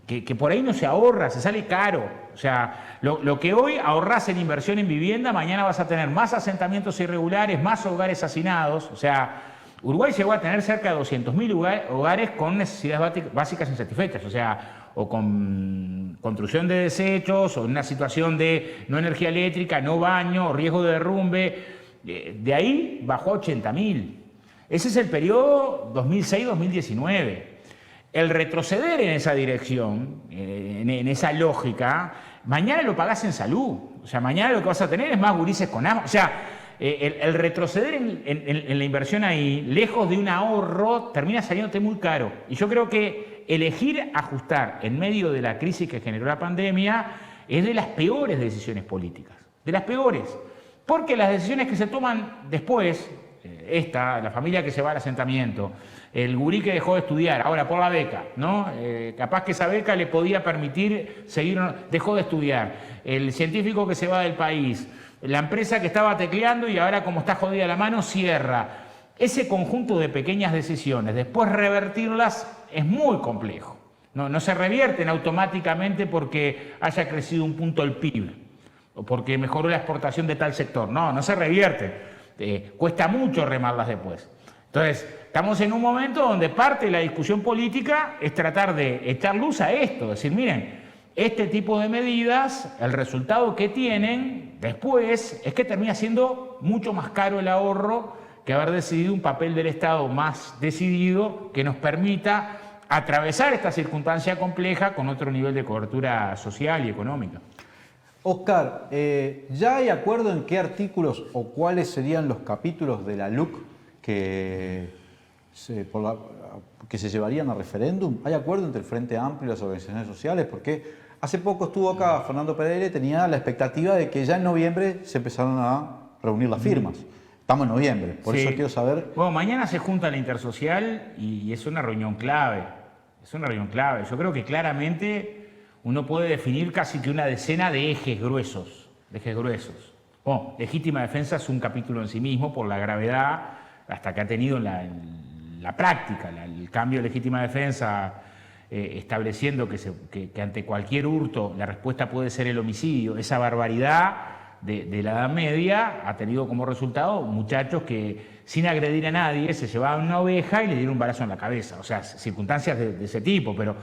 S5: Que por ahí no se ahorra, se sale caro. O sea, lo que hoy ahorrás en inversión en vivienda, mañana vas a tener más asentamientos irregulares, más hogares hacinados. O sea, Uruguay llegó a tener cerca de 200.000 hogares con necesidades básicas insatisfechas. O sea, o con construcción de desechos, o en una situación de no energía eléctrica, no baño, riesgo de derrumbe. De ahí bajó a 80.000. Ese es el periodo 2006-2019. El retroceder en esa dirección, en esa lógica, mañana lo pagás en salud. O sea, mañana lo que vas a tener es más gurises con asma. O sea, el retroceder en la inversión ahí, lejos de un ahorro, termina saliéndote muy caro. Y yo creo que elegir ajustar en medio de la crisis que generó la pandemia es de las peores decisiones políticas. De las peores. Porque las decisiones que se toman después, la familia que se va al asentamiento, el gurí que dejó de estudiar, ahora por la beca, ¿no? Capaz que esa beca le podía permitir seguir, dejó de estudiar. El científico que se va del país, la empresa que estaba tecleando y ahora como está jodida la mano, cierra. Ese conjunto de pequeñas decisiones, después revertirlas es muy complejo. No se revierten automáticamente porque haya crecido un punto el PIB o porque mejoró la exportación de tal sector. No se revierten. Cuesta mucho remarlas después. Entonces, estamos en un momento donde parte de la discusión política es tratar de echar luz a esto, decir, miren, este tipo de medidas, el resultado que tienen después es que termina siendo mucho más caro el ahorro que haber decidido un papel del Estado más decidido que nos permita atravesar esta circunstancia compleja con otro nivel de cobertura social y económica.
S1: Oscar, ¿ya hay acuerdo en qué artículos o cuáles serían los capítulos de la LUC que se llevarían a referéndum? ¿Hay acuerdo entre el Frente Amplio y las organizaciones sociales? Porque hace poco estuvo acá Fernando Pereira y tenía la expectativa de que ya en noviembre se empezaron a reunir las firmas. Estamos en noviembre, por eso quiero saber...
S5: Bueno, mañana se junta la Intersocial y es una reunión clave. Es una reunión clave. Yo creo que claramente uno puede definir casi que una decena de ejes gruesos. Bueno, legítima defensa es un capítulo en sí mismo por la gravedad hasta que ha tenido en la práctica. El cambio de legítima defensa estableciendo que ante cualquier hurto la respuesta puede ser el homicidio. Esa barbaridad de la Edad Media ha tenido como resultado muchachos que sin agredir a nadie se llevaban una oveja y le dieron un balazo en la cabeza. O sea, circunstancias de ese tipo, pero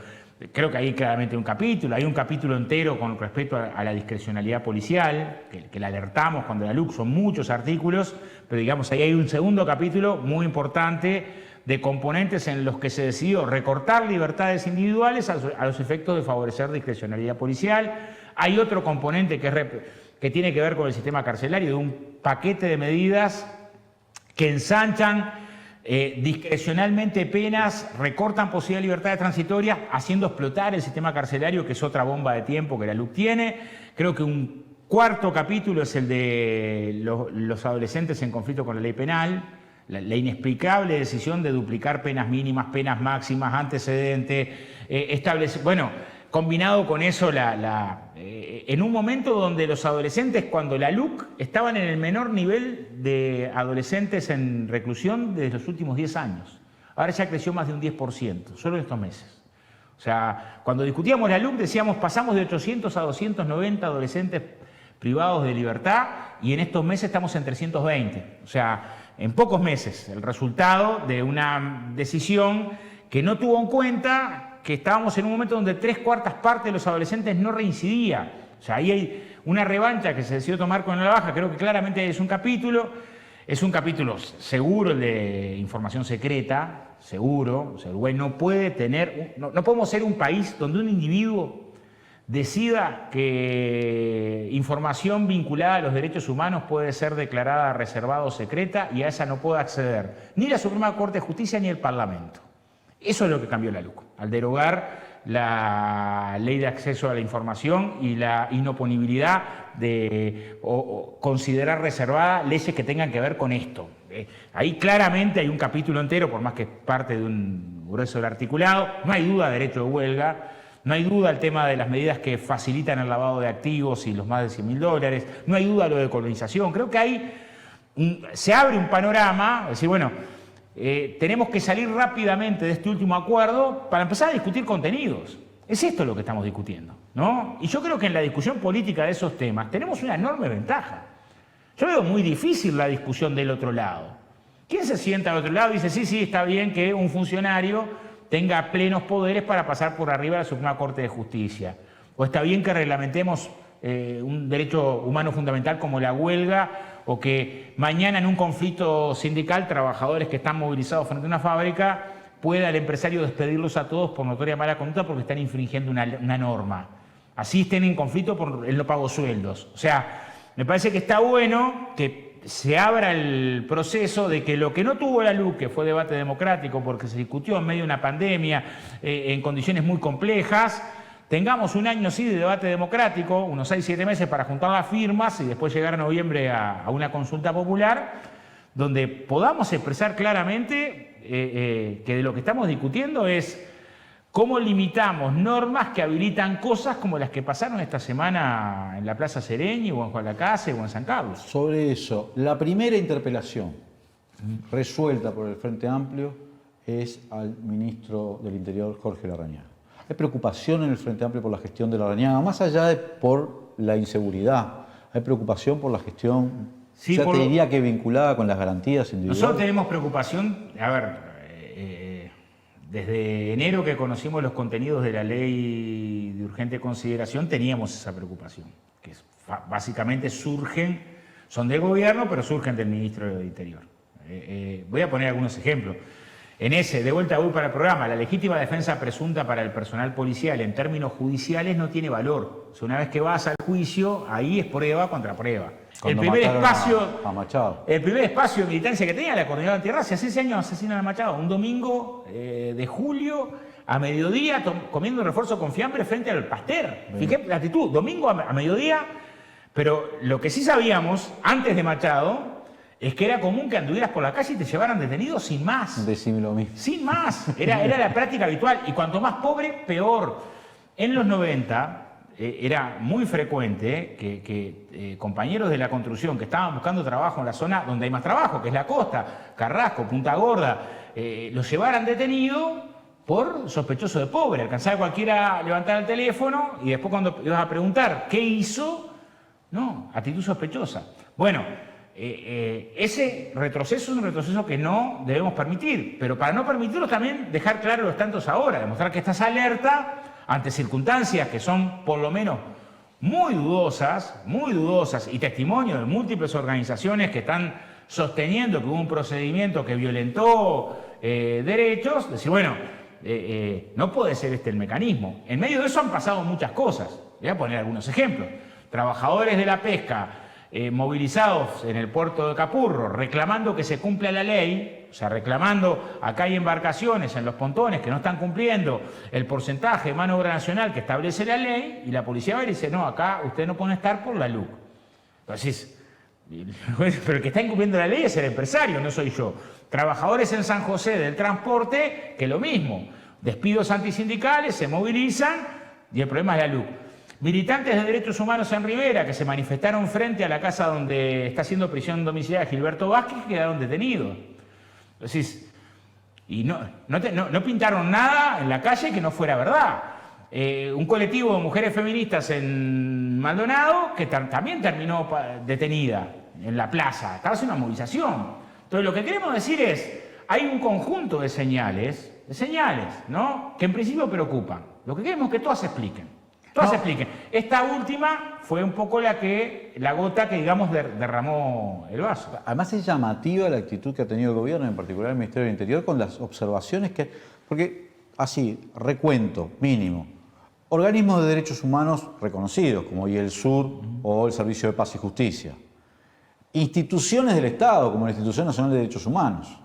S5: creo que hay claramente un capítulo. Hay un capítulo entero con respecto a la discrecionalidad policial, que la alertamos cuando la LUC, son muchos artículos, pero digamos, ahí hay un segundo capítulo muy importante de componentes en los que se decidió recortar libertades individuales a los efectos de favorecer discrecionalidad policial. Hay otro componente que tiene que ver con el sistema carcelario, de un paquete de medidas que ensanchan discrecionalmente penas, recortan posibilidades de libertades transitorias, haciendo explotar el sistema carcelario, que es otra bomba de tiempo que la LUC tiene. Creo que un cuarto capítulo es el de los adolescentes en conflicto con la ley penal, la inexplicable decisión de duplicar penas mínimas, penas máximas, antecedentes, combinado con eso, en un momento donde los adolescentes, cuando la LUC, estaban en el menor nivel de adolescentes en reclusión desde los últimos 10 años. Ahora ya creció más de un 10%, solo en estos meses. O sea, cuando discutíamos la LUC decíamos, pasamos de 800 a 290 adolescentes privados de libertad y en estos meses estamos en 320. O sea, en pocos meses, el resultado de una decisión que no tuvo en cuenta que estábamos en un momento donde 3/4 partes de los adolescentes no reincidía. O sea, ahí hay una revancha que se decidió tomar con la baja. Creo que claramente es un capítulo seguro, el de información secreta, seguro. O sea, Uruguay no puede tener, no podemos ser un país donde un individuo decida que información vinculada a los derechos humanos puede ser declarada reservada o secreta y a esa no puede acceder ni la Suprema Corte de Justicia ni el Parlamento. Eso es lo que cambió la LUC, al derogar la ley de acceso a la información y la inoponibilidad de o considerar reservada leyes que tengan que ver con esto. Ahí claramente hay un capítulo entero, por más que es parte de un grueso del articulado. No hay duda derecho de huelga, no hay duda el tema de las medidas que facilitan el lavado de activos y los más de $100.000, no hay duda lo de colonización. Creo que ahí se abre un panorama, es decir, bueno, tenemos que salir rápidamente de este último acuerdo para empezar a discutir contenidos. Es esto lo que estamos discutiendo, ¿no? Y yo creo que en la discusión política de esos temas tenemos una enorme ventaja. Yo veo muy difícil la discusión del otro lado. ¿Quién se sienta al otro lado y dice, sí, está bien que un funcionario tenga plenos poderes para pasar por arriba de la Suprema Corte de Justicia? ¿O está bien que reglamentemos un derecho humano fundamental como la huelga, o que mañana en un conflicto sindical trabajadores que están movilizados frente a una fábrica pueda el empresario despedirlos a todos por notoria mala conducta porque están infringiendo una norma? Así estén en conflicto por el no pago sueldos. O sea, me parece que está bueno que se abra el proceso de que lo que no tuvo la LUC, que fue debate democrático porque se discutió en medio de una pandemia, en condiciones muy complejas, tengamos un año sí de debate democrático, unos 6-7 meses para juntar las firmas y después llegar a noviembre a una consulta popular, donde podamos expresar claramente que de lo que estamos discutiendo es cómo limitamos normas que habilitan cosas como las que pasaron esta semana en la Plaza Sereñi o en Juan Lacase o en San Carlos.
S1: Sobre eso, la primera interpelación resuelta por el Frente Amplio es al ministro del Interior, Jorge Larrañaga. Hay preocupación en el Frente Amplio por la gestión de Larrañaga, más allá de por la inseguridad. Hay preocupación por la gestión,
S5: sí,
S1: ya te diría que vinculada con las garantías individuales.
S5: Nosotros tenemos preocupación, a ver, desde enero que conocimos los contenidos de la ley de urgente consideración teníamos esa preocupación, que básicamente son del gobierno, pero surgen del ministro del Interior. Voy a poner algunos ejemplos. En ese, de vuelta voy para el programa, la legítima defensa presunta para el personal policial en términos judiciales no tiene valor. O sea, una vez que vas al juicio, ahí es prueba contra prueba. El primer espacio de militancia que tenía la Coordinadora Antirracia, hace 6 años asesinan a Machado, un domingo de julio a mediodía comiendo un refuerzo con fiambre frente al Pasteur. Fíjate la actitud, domingo a mediodía, pero lo que sí sabíamos antes de Machado es que era común que anduvieras por la calle y te llevaran detenido sin más.
S1: Decime lo mismo.
S5: Sin más. Era la práctica habitual. Y cuanto más pobre, peor. En los 90 era muy frecuente que compañeros de la construcción que estaban buscando trabajo en la zona donde hay más trabajo, que es la costa, Carrasco, Punta Gorda, los llevaran detenido por sospechoso de pobre. Alcanzaba cualquiera a levantar el teléfono y después cuando ibas a preguntar qué hizo, no, actitud sospechosa. Bueno, ese retroceso es un retroceso que no debemos permitir, pero para no permitirlo también dejar claro los tantos ahora, demostrar que estás alerta ante circunstancias que son por lo menos muy dudosas, y testimonio de múltiples organizaciones que están sosteniendo que hubo un procedimiento que violentó derechos, decir, bueno, no puede ser este el mecanismo. En medio de eso han pasado muchas cosas. Voy a poner algunos ejemplos. Trabajadores de la pesca movilizados en el puerto de Capurro, reclamando que se cumpla la ley, o sea, reclamando, acá hay embarcaciones en los pontones que no están cumpliendo el porcentaje de mano de obra nacional que establece la ley, y la policía va y dice, no, acá usted no puede estar por la LUC. Entonces, pero el que está incumpliendo la ley es el empresario, no soy yo. Trabajadores en San José del transporte, que lo mismo, despidos antisindicales, se movilizan, y el problema es la LUC. Militantes de derechos humanos en Rivera que se manifestaron frente a la casa donde está haciendo prisión domiciliaria Gilberto Vázquez quedaron detenidos. Entonces, y no pintaron nada en la calle que no fuera verdad. Un colectivo de mujeres feministas en Maldonado que también terminó detenida en la plaza. Estaba haciendo una movilización. Entonces, lo que queremos decir es, hay un conjunto de señales, ¿no?, que en principio preocupan. Lo que queremos es que todas se expliquen. Todas se expliquen. Esta última fue un poco la gota que, digamos, derramó el vaso.
S1: Además es llamativa la actitud que ha tenido el gobierno, en particular el Ministerio del Interior, con las observaciones que... Porque, así, recuento mínimo, organismos de derechos humanos reconocidos, como IELSUR o el Servicio de Paz y Justicia, instituciones del Estado, como la Institución Nacional de Derechos Humanos,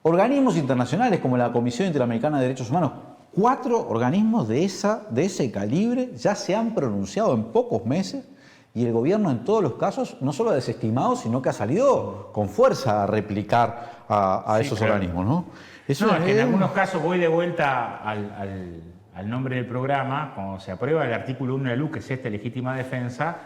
S1: organismos internacionales, como la Comisión Interamericana de Derechos Humanos. 4 organismos de ese calibre ya se han pronunciado en pocos meses y el gobierno en todos los casos no solo ha desestimado, sino que ha salido con fuerza a replicar a esos organismos, ¿no?
S5: Eso es que en algunos casos voy de vuelta al nombre del programa. Cuando se aprueba el artículo 1 de la LUC, que es esta legítima defensa,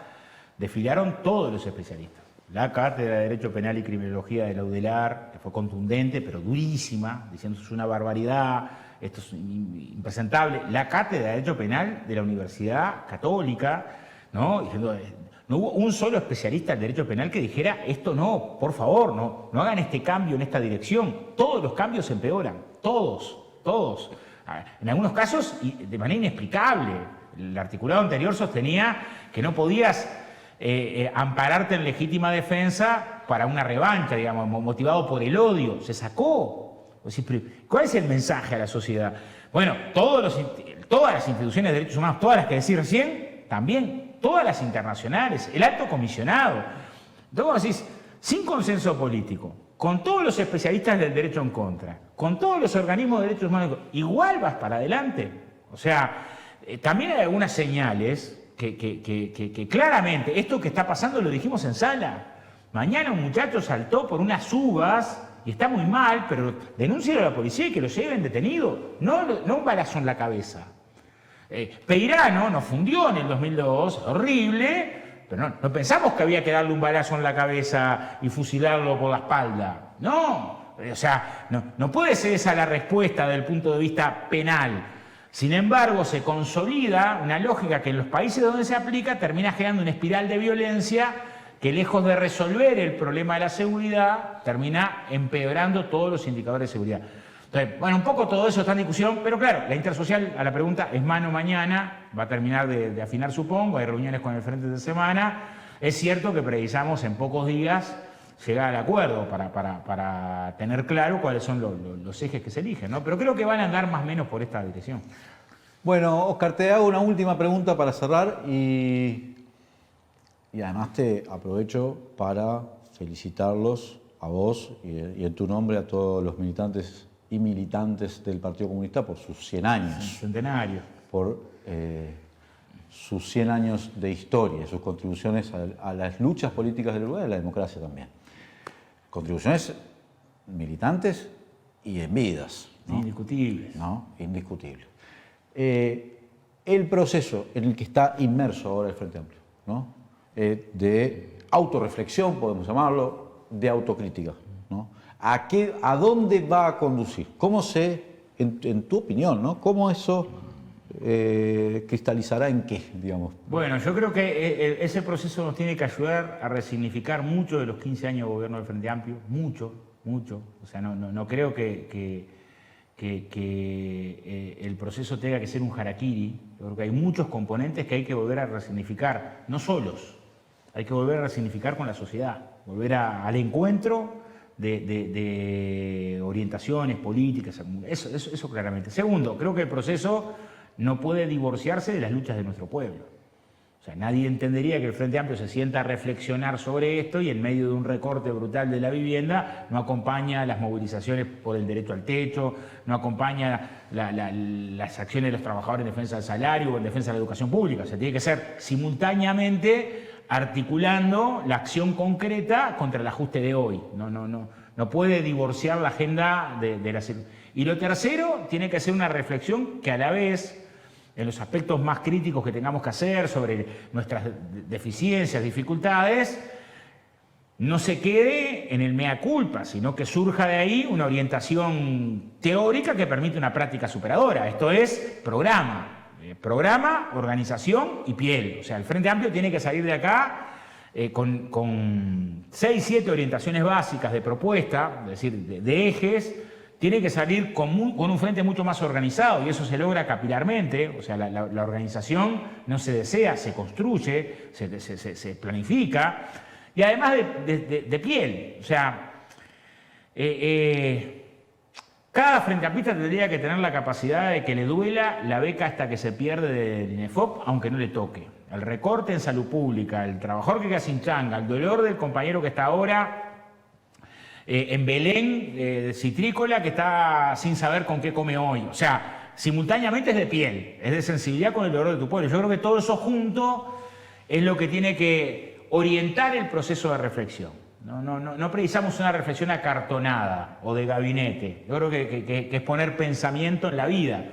S5: desfilaron todos los especialistas. La Cátedra de Derecho Penal y Criminología de la UDELAR, que fue contundente, pero durísima, diciendo que es una barbaridad, esto es impresentable. La Cátedra de Derecho Penal de la Universidad Católica, ¿no? Diciendo, no hubo un solo especialista en derecho penal que dijera esto no, por favor, no hagan este cambio en esta dirección. Todos los cambios empeoran, todos. En algunos casos de manera inexplicable. El articulado anterior sostenía que no podías ampararte en legítima defensa para una revancha, digamos, motivado por el odio. Se sacó. ¿Cuál es el mensaje a la sociedad? Bueno, todas las instituciones de derechos humanos, todas las que decís recién, también. Todas las internacionales, el alto comisionado. Entonces vos decís, sin consenso político, con todos los especialistas del derecho en contra, con todos los organismos de derechos humanos, igual vas para adelante. O sea, también hay algunas señales que claramente, esto que está pasando lo dijimos en sala. Mañana un muchacho saltó por unas uvas y está muy mal, pero denúncialo a la policía y que lo lleven detenido, no un balazo en la cabeza. Peirano nos fundió en el 2002, horrible, pero no pensamos que había que darle un balazo en la cabeza y fusilarlo por la espalda. No, o sea, no puede ser esa la respuesta desde el punto de vista penal. Sin embargo, se consolida una lógica que en los países donde se aplica termina generando una espiral de violencia que, lejos de resolver el problema de la seguridad, termina empeorando todos los indicadores de seguridad. Entonces, bueno, un poco todo eso está en discusión, pero claro, la intersocial, a la pregunta, es mano mañana, va a terminar de afinar, supongo, hay reuniones con el frente de semana. Es cierto que precisamos en pocos días llegar al acuerdo para tener claro cuáles son los ejes que se eligen, ¿no? Pero creo que van a andar más o menos por esta dirección.
S1: Bueno, Oscar, te hago una última pregunta para cerrar y además te aprovecho para felicitarlos a vos y en tu nombre a todos los militantes y militantes del Partido Comunista por sus 100 años.
S5: Centenario.
S1: Por sus 100 años de historia, sus contribuciones a las luchas políticas del Uruguay y a la democracia también. Contribuciones militantes y en vidas, ¿no?
S5: Indiscutibles.
S1: ¿No? Indiscutibles. El proceso en el que está inmerso ahora el Frente Amplio, ¿no? De autorreflexión, podemos llamarlo, de autocrítica, ¿no? ¿A dónde va a conducir? ¿Cómo en tu opinión, ¿no? ¿Cómo eso cristalizará en qué, digamos?
S5: Bueno, yo creo que ese proceso nos tiene que ayudar a resignificar mucho de los 15 años de gobierno del Frente Amplio, mucho. O sea, no creo que el proceso tenga que ser un harakiri. Yo creo que hay muchos componentes que hay que volver a resignificar, no solos, hay que volver a resignificar con la sociedad, volver al encuentro de orientaciones políticas, eso claramente. Segundo, creo que el proceso no puede divorciarse de las luchas de nuestro pueblo. O sea, nadie entendería que el Frente Amplio se sienta a reflexionar sobre esto y en medio de un recorte brutal de la vivienda no acompaña las movilizaciones por el derecho al techo, no acompaña las acciones de los trabajadores en defensa del salario o en defensa de la educación pública. O sea, tiene que ser simultáneamente articulando la acción concreta contra el ajuste de hoy. No puede divorciar la agenda de la... Y lo tercero, tiene que ser una reflexión que a la vez, en los aspectos más críticos que tengamos que hacer sobre nuestras deficiencias, dificultades, no se quede en el mea culpa, sino que surja de ahí una orientación teórica que permite una práctica superadora. Esto es programa, organización y piel. O sea, el Frente Amplio tiene que salir de acá con 6, 7 orientaciones básicas de propuesta, es decir, de ejes. Tiene que salir con un frente mucho más organizado y eso se logra capilarmente. O sea, la organización no se desea, se construye, se planifica y además de piel. O sea, cada frente amplista tendría que tener la capacidad de que le duela la beca hasta que se pierde del INEFOP, aunque no le toque. El recorte en salud pública, el trabajador que queda sin changa, el dolor del compañero que está ahora en Belén, citrícola, que está sin saber con qué come hoy. O sea, simultáneamente es de piel, es de sensibilidad con el dolor de tu pueblo. Yo creo que todo eso junto es lo que tiene que orientar el proceso de reflexión. No precisamos una reflexión acartonada o de gabinete. Yo creo que es poner pensamiento en la vida.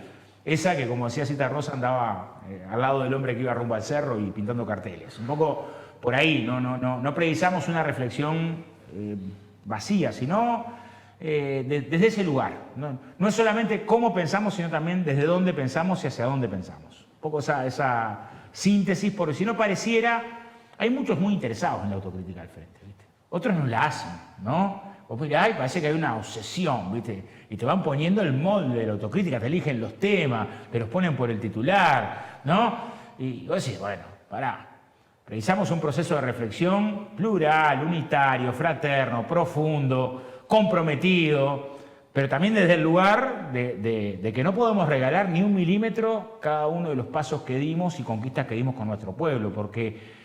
S5: Esa que, como decía Cita Rosa, andaba al lado del hombre que iba rumbo al cerro y pintando carteles. Un poco por ahí, no precisamos una reflexión vacía, sino desde ese lugar. No es solamente cómo pensamos, sino también desde dónde pensamos y hacia dónde pensamos. Un poco esa síntesis, porque si no pareciera, hay muchos muy interesados en la autocrítica al frente, ¿viste? Otros no la hacen, ¿no? Vos dirás, ay, parece que hay una obsesión, ¿viste? Y te van poniendo el molde de la autocrítica, te eligen los temas, te los ponen por el titular, ¿no? Y vos decís, bueno, pará. Precisamos un proceso de reflexión plural, unitario, fraterno, profundo, comprometido, pero también desde el lugar de que no podemos regalar ni un milímetro cada uno de los pasos que dimos y conquistas que dimos con nuestro pueblo, porque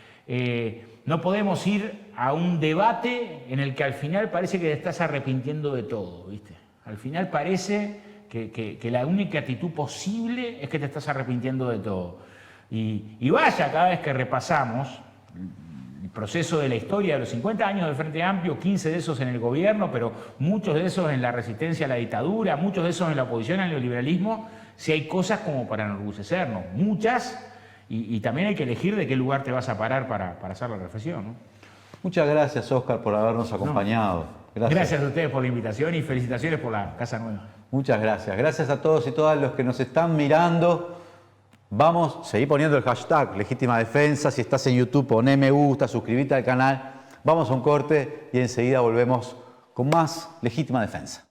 S5: no podemos ir a un debate en el que al final parece que te estás arrepintiendo de todo, ¿viste? Al final parece que la única actitud posible es que te estás arrepintiendo de todo. Y vaya, cada vez que repasamos el proceso de la historia de los 50 años del Frente Amplio, 15 de esos en el gobierno, pero muchos de esos en la resistencia a la dictadura, muchos de esos en la oposición al neoliberalismo, si hay cosas como para enorgullecernos, muchas, y también hay que elegir de qué lugar te vas a parar para hacer la reflexión, ¿no?
S1: Muchas gracias, Óscar, por habernos acompañado.
S5: Gracias a ustedes por la invitación y felicitaciones por la Casa Nueva.
S1: Muchas gracias. Gracias a todos y todas los que nos están mirando. Vamos a seguir poniendo el hashtag Legítima Defensa. Si estás en YouTube, poné me gusta, suscríbete al canal. Vamos a un corte y enseguida volvemos con más Legítima Defensa.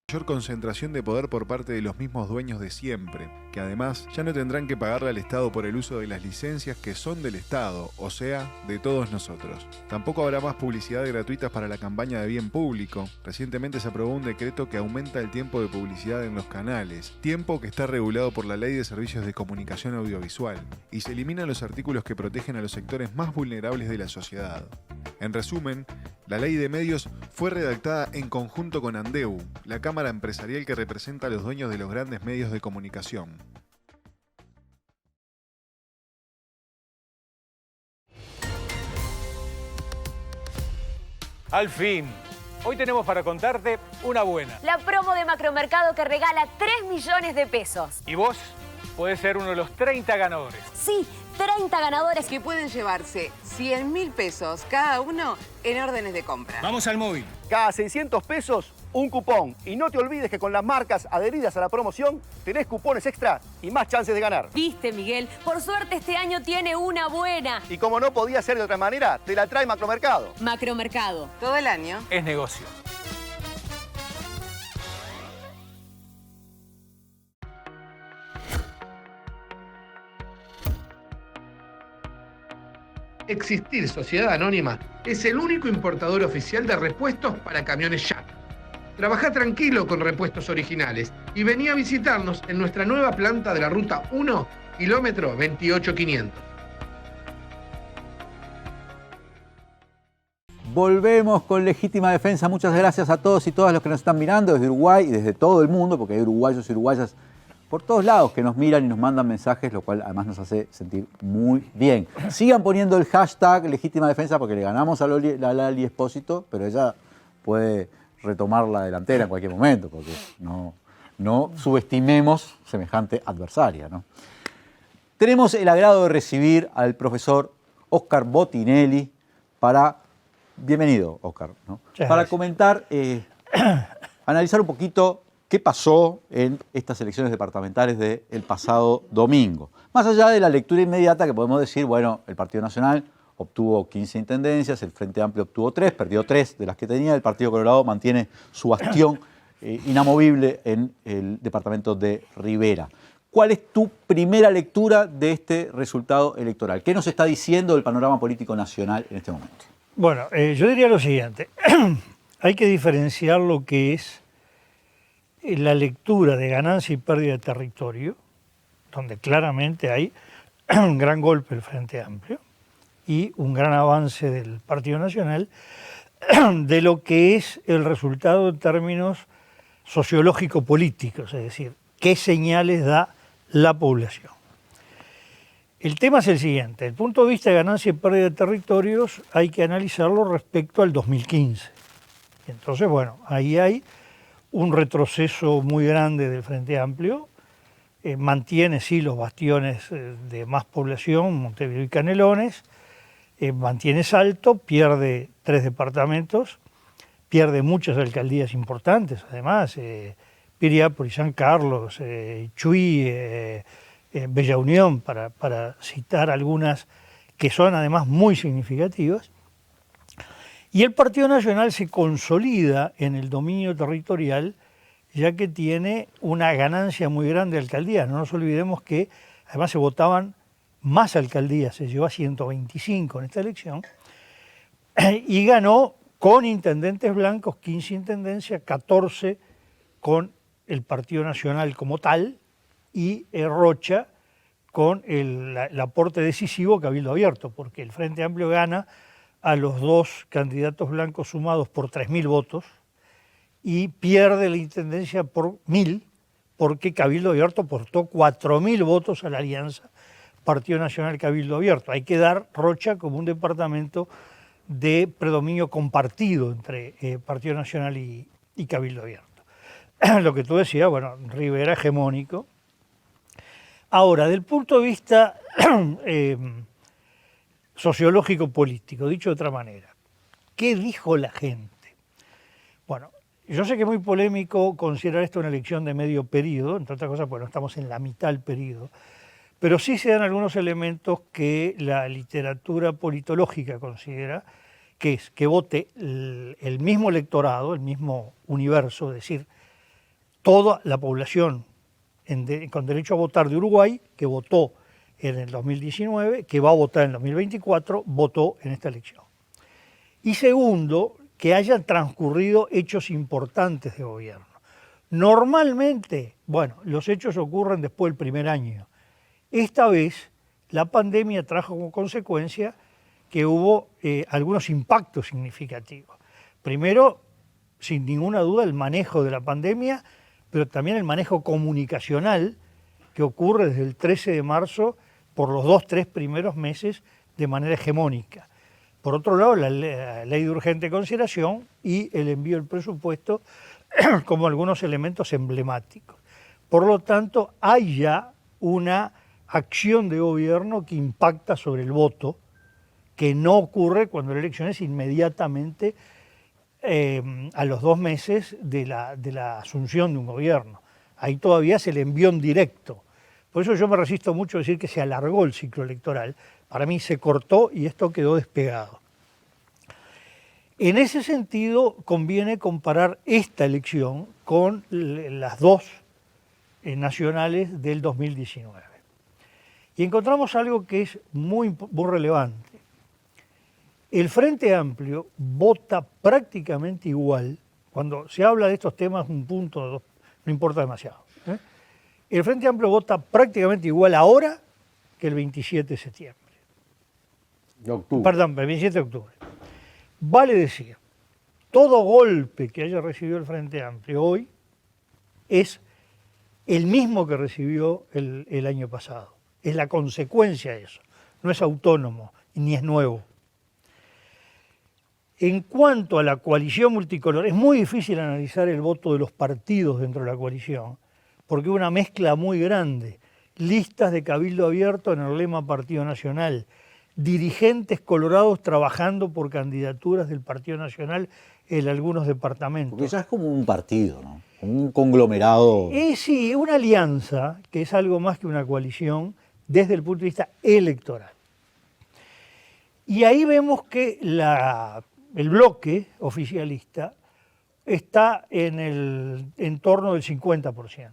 S6: Mayor concentración de poder por parte de los mismos dueños de siempre, que además ya no tendrán que pagarle al Estado por el uso de las licencias que son del Estado, o sea, de todos nosotros. Tampoco habrá más publicidad gratuita para la campaña de bien público. Recientemente se aprobó un decreto que aumenta el tiempo de publicidad en los canales, tiempo que está regulado por la Ley de Servicios de Comunicación Audiovisual, y se eliminan los artículos que protegen a los sectores más vulnerables de la sociedad. En resumen, la Ley de Medios fue redactada en conjunto con Andeu, la cámara empresarial que representa a los dueños de los grandes medios de comunicación.
S7: Al fin, hoy tenemos para contarte una buena.
S8: La promo de Macromercado que regala 3 millones de pesos.
S7: Y vos podés ser uno de los 30 ganadores.
S8: Sí, 30 ganadores
S9: que pueden llevarse 100.000 pesos cada uno en órdenes de compra.
S7: Vamos al móvil.
S10: Cada 600 pesos, un cupón. Y no te olvides que con las marcas adheridas a la promoción tenés cupones extra y más chances de ganar.
S8: Viste, Miguel, por suerte este año tiene una buena.
S10: Y como no podía ser de otra manera, te la trae Macromercado.
S8: Macromercado.
S9: Todo el año
S7: es negocio.
S11: Existir Sociedad Anónima es el único importador oficial de repuestos para camiones Sharp. Trabajá tranquilo con repuestos originales y vení a visitarnos en nuestra nueva planta de la Ruta 1, kilómetro 28500.
S1: Volvemos con Legítima Defensa. Muchas gracias a todos y todas los que nos están mirando desde Uruguay y desde todo el mundo, porque hay uruguayos y uruguayas por todos lados que nos miran y nos mandan mensajes, lo cual además nos hace sentir muy bien. Sigan poniendo el hashtag Legítima Defensa porque le ganamos a Lali Espósito, pero ella puede retomar la delantera en cualquier momento, porque no subestimemos semejante adversaria, ¿no? Tenemos el agrado de recibir al profesor Óscar Botinelli para... Bienvenido, Óscar, ¿no? Para comentar, analizar un poquito qué pasó en estas elecciones departamentales del pasado domingo. Más allá de la lectura inmediata que podemos decir, bueno, el Partido Nacional obtuvo 15 intendencias, el Frente Amplio obtuvo 3, perdió 3 de las que tenía, el Partido Colorado mantiene su bastión inamovible en el departamento de Rivera. ¿Cuál es tu primera lectura de este resultado electoral? ¿Qué nos está diciendo el panorama político nacional en este momento?
S12: Bueno, yo diría lo siguiente. Hay que diferenciar lo que es la lectura de ganancia y pérdida de territorio, donde claramente hay un gran golpe del Frente Amplio y un gran avance del Partido Nacional, de lo que es el resultado en términos sociológico-políticos, es decir, qué señales da la población. El tema es el siguiente, el punto de vista de ganancia y pérdida de territorios hay que analizarlo respecto al 2015. Entonces, bueno, ahí hay un retroceso muy grande del Frente Amplio, mantiene sí los bastiones de más población, Montevideo y Canelones, mantiene Salto, pierde 3 departamentos, pierde muchas alcaldías importantes, además, Piriápolis, San Carlos, Chuy, Bella Unión, para citar algunas que son además muy significativas. Y el Partido Nacional se consolida en el dominio territorial, ya que tiene una ganancia muy grande de alcaldías. No nos olvidemos que además se votaban más alcaldías, se llegó a 125 en esta elección, y ganó con intendentes blancos, 15 intendencias, 14 con el Partido Nacional como tal, y Rocha con el aporte decisivo Cabildo Abierto, porque el Frente Amplio gana a los 2 candidatos blancos sumados por 3.000 votos y pierde la intendencia por 1.000, porque Cabildo Abierto aportó 4.000 votos a la alianza Partido Nacional Cabildo Abierto. Hay que dar Rocha como un departamento de predominio compartido entre Partido Nacional y Cabildo Abierto. Lo que tú decías, bueno, Rivera hegemónico. Ahora, del punto de vista sociológico-político, dicho de otra manera, ¿qué dijo la gente? Bueno, yo sé que es muy polémico considerar esto una elección de medio periodo, entre otras cosas, porque no estamos en la mitad del periodo, pero sí se dan algunos elementos que la literatura politológica considera, que es que vote el mismo electorado, el mismo universo, es decir, toda la población con derecho a votar de Uruguay, que votó en el 2019, que va a votar en el 2024, votó en esta elección. Y segundo, que hayan transcurrido hechos importantes de gobierno. Normalmente, bueno, los hechos ocurren después del primer año. Esta vez, la pandemia trajo como consecuencia que hubo algunos impactos significativos. Primero, sin ninguna duda, el manejo de la pandemia, pero también el manejo comunicacional que ocurre desde el 13 de marzo por los 2-3 primeros meses de manera hegemónica. Por otro lado, la ley de urgente consideración y el envío del presupuesto como algunos elementos emblemáticos. Por lo tanto, hay ya una acción de gobierno que impacta sobre el voto, que no ocurre cuando la elección es inmediatamente a los 2 meses de la asunción de un gobierno. Ahí todavía es el envión directo. Por eso yo me resisto mucho a decir que se alargó el ciclo electoral. Para mí se cortó y esto quedó despegado. En ese sentido, conviene comparar esta elección con las 2 nacionales del 2019. Y encontramos algo que es muy relevante. El Frente Amplio vota prácticamente igual. Cuando se habla de estos temas, un punto, no importa demasiado. El Frente Amplio vota prácticamente igual ahora que el 27 de septiembre.
S1: De octubre.
S12: Perdón, el 27 de octubre. Vale decir, todo golpe que haya recibido el Frente Amplio hoy es el mismo que recibió el año pasado. Es la consecuencia de eso. No es autónomo ni es nuevo. En cuanto a la coalición multicolor, es muy difícil analizar el voto de los partidos dentro de la coalición, porque hubo una mezcla muy grande. Listas de Cabildo Abierto en el lema Partido Nacional, dirigentes colorados trabajando por candidaturas del Partido Nacional en algunos departamentos.
S1: Porque ya es como un partido, ¿no? Como un conglomerado.
S12: Sí, una alianza, que es algo más que una coalición, desde el punto de vista electoral. Y ahí vemos que el bloque oficialista está en el entorno del 50%.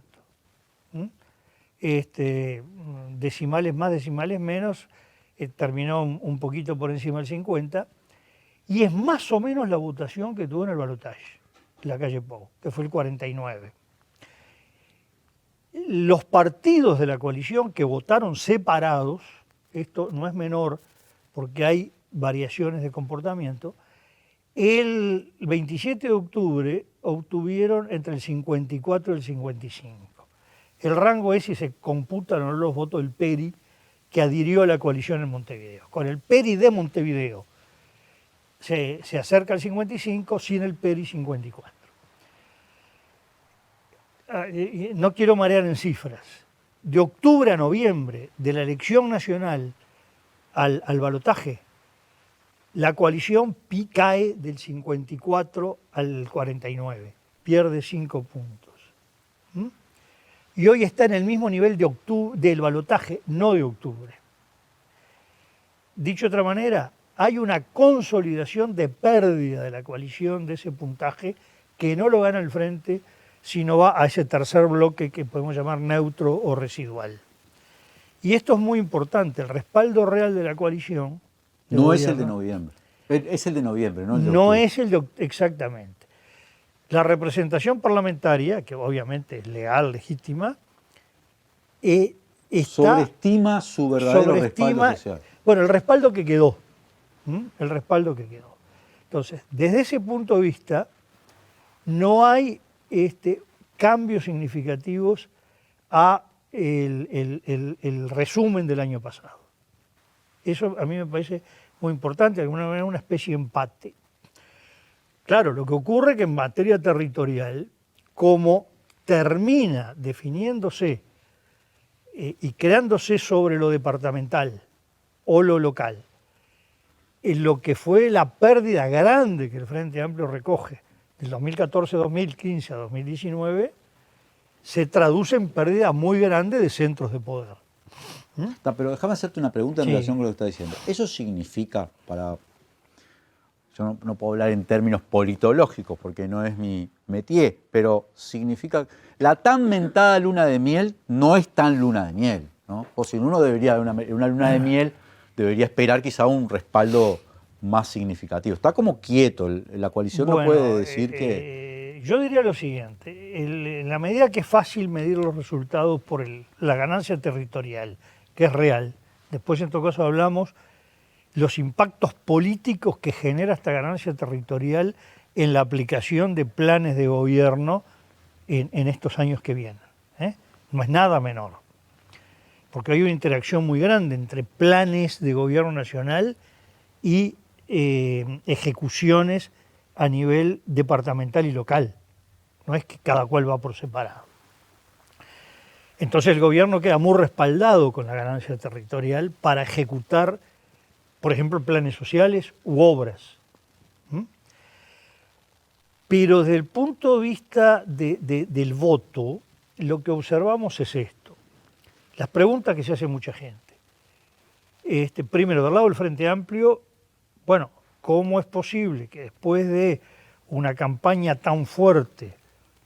S12: Decimales más, decimales menos, terminó un poquito por encima del 50%, y es más o menos la votación que tuvo en el balotaje, en la calle Pou, que fue el 49%. Los partidos de la coalición que votaron separados, esto no es menor porque hay variaciones de comportamiento, el 27 de octubre obtuvieron entre el 54 y el 55. El rango es si se computan o no los votos del PERI que adhirió a la coalición en Montevideo. Con el PERI de Montevideo se acerca al 55, sin el PERI 54. No quiero marear en cifras. De octubre a noviembre de la elección nacional al balotaje, la coalición cae del 54 al 49, pierde 5 puntos. ¿Mm? Y hoy está en el mismo nivel del balotaje, no de octubre. Dicho de otra manera, hay una consolidación de pérdida de la coalición de ese puntaje que no lo gana el Frente, sino va a ese tercer bloque que podemos llamar neutro o residual. Y esto es muy importante, el respaldo real de la coalición...
S1: No es el de noviembre, es el de noviembre, no el de octubre.
S12: No es el de exactamente. La representación parlamentaria, que obviamente es legal, legítima,
S1: sobreestima su verdadero respaldo social.
S12: Bueno, el respaldo que quedó. El respaldo que quedó. Entonces, desde ese punto de vista, no hay cambios significativos a el resumen del año pasado. Eso a mí me parece muy importante, de alguna manera una especie de empate. Claro, lo que ocurre es que en materia territorial, como termina definiéndose y creándose sobre lo departamental o lo local, en lo que fue la pérdida grande que el Frente Amplio recoge del 2014, 2015 a 2019, se traduce en pérdida muy grande de centros de poder.
S1: Pero déjame hacerte una pregunta en relación con lo que estás diciendo. ¿Eso significa, yo no puedo hablar en términos politológicos porque no es mi métier, pero significa, la tan mentada luna de miel no es tan luna de miel, ¿no? O si uno debería, una luna de miel, debería esperar quizá un respaldo más significativo. Está como quieto, la coalición no puede decir que...
S12: Yo diría lo siguiente, en la medida que es fácil medir los resultados por la ganancia territorial, que es real, después en todo caso hablamos los impactos políticos que genera esta ganancia territorial en la aplicación de planes de gobierno en estos años que vienen. No es nada menor, porque hay una interacción muy grande entre planes de gobierno nacional y ejecuciones a nivel departamental y local. No es que cada cual va por separado. Entonces el gobierno queda muy respaldado con la ganancia territorial para ejecutar, por ejemplo, planes sociales u obras. Pero desde el punto de vista del voto, lo que observamos es esto. Las preguntas que se hace mucha gente. Primero, del lado del Frente Amplio, bueno, ¿cómo es posible que después de una campaña tan fuerte,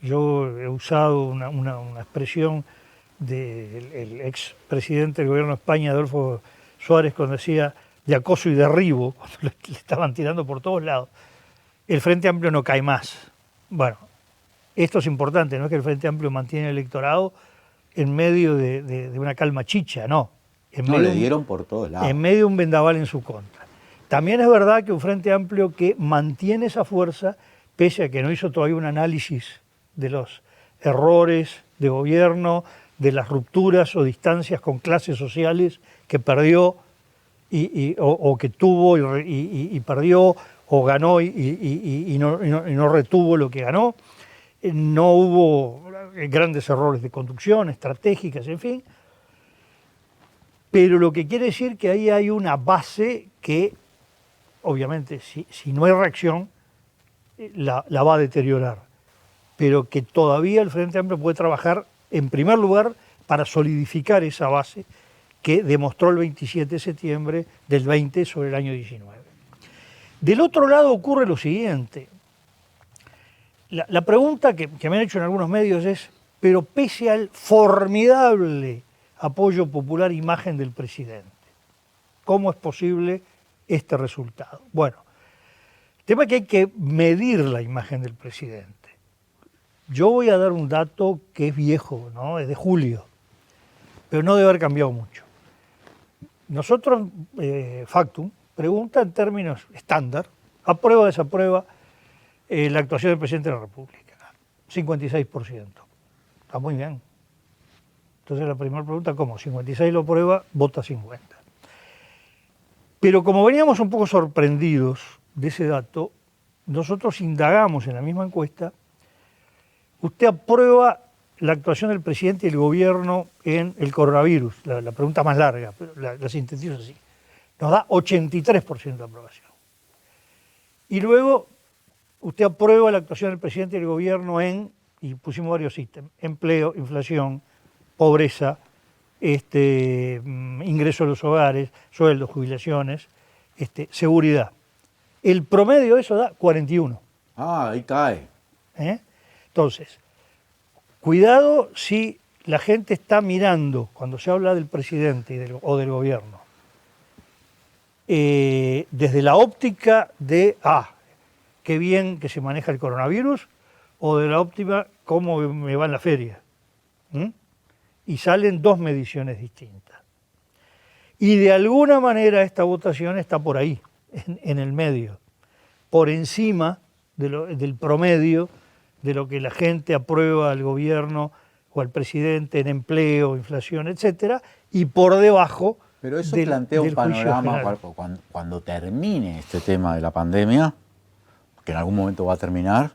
S12: yo he usado una expresión del expresidente del gobierno de España, Adolfo Suárez, cuando decía de acoso y derribo, cuando le estaban tirando por todos lados, el Frente Amplio no cae más. Bueno, esto es importante, no es que el Frente Amplio mantiene el electorado en medio de una calma chicha, no.
S1: Le dieron por todos lados.
S12: En medio de un vendaval en su contra. También es verdad que un Frente Amplio que mantiene esa fuerza, pese a que no hizo todavía un análisis de los errores de gobierno, de las rupturas o distancias con clases sociales que perdió o que tuvo y perdió, o ganó y no retuvo lo que ganó. No hubo grandes errores de conducción, estratégicas, en fin. Pero lo que quiere decir que ahí hay una base que, obviamente, si no hay reacción, la va a deteriorar. Pero que todavía el Frente Amplio puede trabajar, en primer lugar, para solidificar esa base que demostró el 27 de septiembre del 20 sobre el año 19. Del otro lado ocurre lo siguiente. La pregunta que me han hecho en algunos medios es, pero pese al formidable apoyo popular, imagen del presidente, ¿cómo es posible este resultado? Bueno, el tema es que hay que medir la imagen del presidente. Yo voy a dar un dato que es viejo, ¿no? Es de julio, pero no debe haber cambiado mucho. Nosotros, Factum, pregunta en términos estándar, aprueba o desaprueba la actuación del presidente de la República. 56%. Está muy bien. Entonces la primera pregunta, ¿cómo? 56 lo aprueba, vota 50. Pero como veníamos un poco sorprendidos de ese dato, nosotros indagamos en la misma encuesta, ¿usted aprueba la actuación del presidente y el gobierno en el coronavirus? La pregunta más larga, pero la sintetizo así. Nos da 83% de aprobación. Y luego, ¿usted aprueba la actuación del presidente y el gobierno en, y pusimos varios ítems, empleo, inflación, pobreza, ingreso a los hogares, sueldos, jubilaciones, seguridad? El promedio de eso da 41.
S1: Ah, ahí cae.
S12: Entonces, cuidado si la gente está mirando, cuando se habla del presidente o del gobierno, desde la óptica de, qué bien que se maneja el coronavirus, o de la óptica, cómo me va en la feria. Y salen dos mediciones distintas. Y de alguna manera esta votación está por ahí, en el medio, por encima del promedio de lo que la gente aprueba al gobierno o al presidente en empleo, inflación, etcétera, y por debajo.
S1: Pero eso plantea un panorama cuando termine este tema de la pandemia, que en algún momento va a terminar,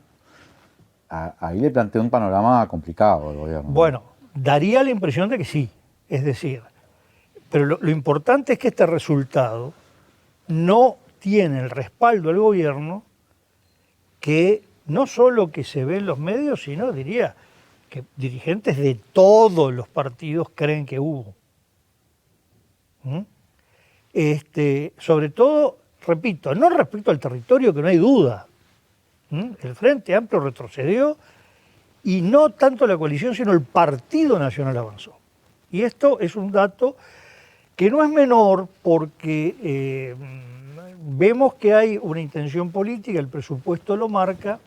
S1: ahí le plantea un panorama complicado al gobierno.
S12: Bueno, daría la impresión de que sí, es decir, pero lo importante es que este resultado no tiene el respaldo del gobierno, que no solo que se ve en los medios, sino diría que dirigentes de todos los partidos creen que hubo. Sobre todo, repito, no respecto al territorio, que no hay duda. El Frente Amplio retrocedió y no tanto la coalición, sino el Partido Nacional avanzó. Y esto es un dato que no es menor porque vemos que hay una intención política, el presupuesto lo marca,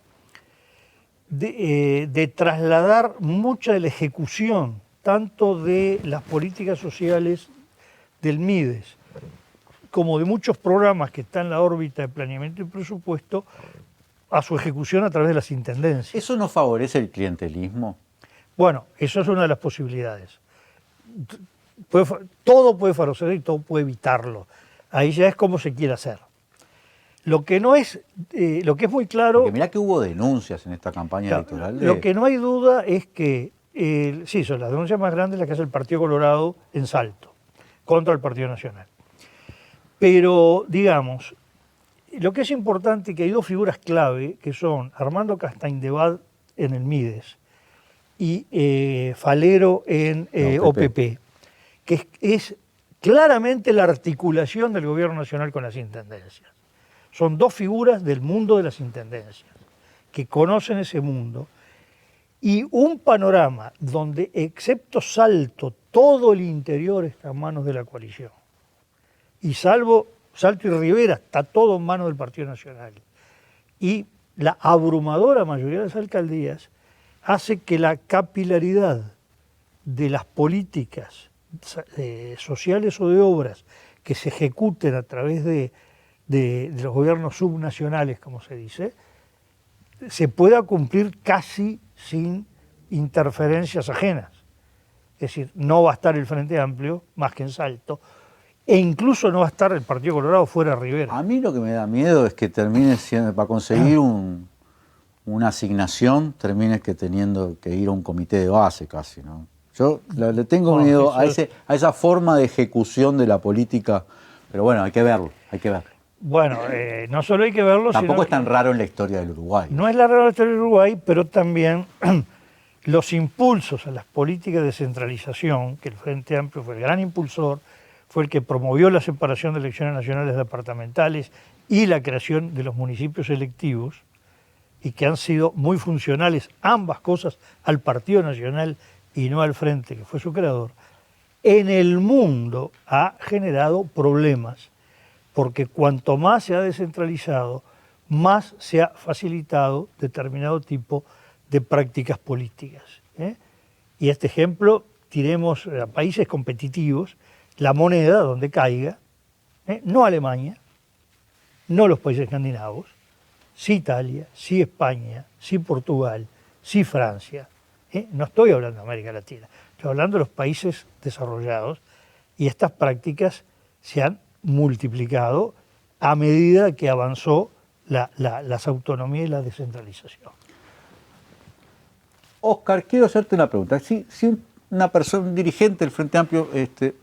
S12: de trasladar mucha de la ejecución, tanto de las políticas sociales del MIDES, como de muchos programas que están en la órbita de planeamiento y presupuesto, a su ejecución a través de las intendencias.
S1: ¿Eso no favorece el clientelismo?
S12: Bueno, eso es una de las posibilidades. Todo puede favorecer y todo puede evitarlo. Ahí ya es como se quiere hacer. Lo que no es, lo que es muy claro...
S1: Porque mirá que hubo denuncias en esta campaña electoral.
S12: Lo que no hay duda es que, sí, son las denuncias más grandes las que hace el Partido Colorado en Salto, contra el Partido Nacional. Pero, digamos, lo que es importante es que hay dos figuras clave, que son Armando Castañdebad en el MIDES y Falero en OPP, que es claramente la articulación del gobierno nacional con las intendencias. Son dos figuras del mundo de las intendencias, que conocen ese mundo, y un panorama donde, excepto Salto, todo el interior está en manos de la coalición. Y salvo Salto y Rivera, está todo en manos del Partido Nacional. Y la abrumadora mayoría de las alcaldías hace que la capilaridad de las políticas sociales o de obras que se ejecuten a través de los gobiernos subnacionales, como se dice, se pueda cumplir casi sin interferencias ajenas. Es decir, no va a estar el Frente Amplio, más que en Salto, e incluso no va a estar el Partido Colorado fuera de Rivera.
S1: A mí lo que me da miedo es que termine siendo, para conseguir una asignación, termines que teniendo que ir a un comité de base casi, ¿no? Yo le tengo miedo a esa forma de ejecución de la política, pero bueno, hay que verlo, hay que verlo.
S12: Bueno, no solo hay que verlo,
S1: tampoco es tan raro en la historia del Uruguay.
S12: No es la rara historia del Uruguay, pero también los impulsos a las políticas de descentralización, que el Frente Amplio fue el gran impulsor, fue el que promovió la separación de elecciones nacionales departamentales y la creación de los municipios electivos, y que han sido muy funcionales ambas cosas al Partido Nacional y no al Frente, que fue su creador, en el mundo ha generado problemas, porque cuanto más se ha descentralizado, más se ha facilitado determinado tipo de prácticas políticas. Y este ejemplo, tiremos a países competitivos, la moneda donde caiga, no Alemania, no los países escandinavos, sí Italia, sí España, sí Portugal, sí Francia. No estoy hablando de América Latina, estoy hablando de los países desarrollados, y estas prácticas se han multiplicado a medida que avanzó las autonomías y la descentralización.
S1: Oscar, quiero hacerte una pregunta. Si una persona, un dirigente del Frente Amplio,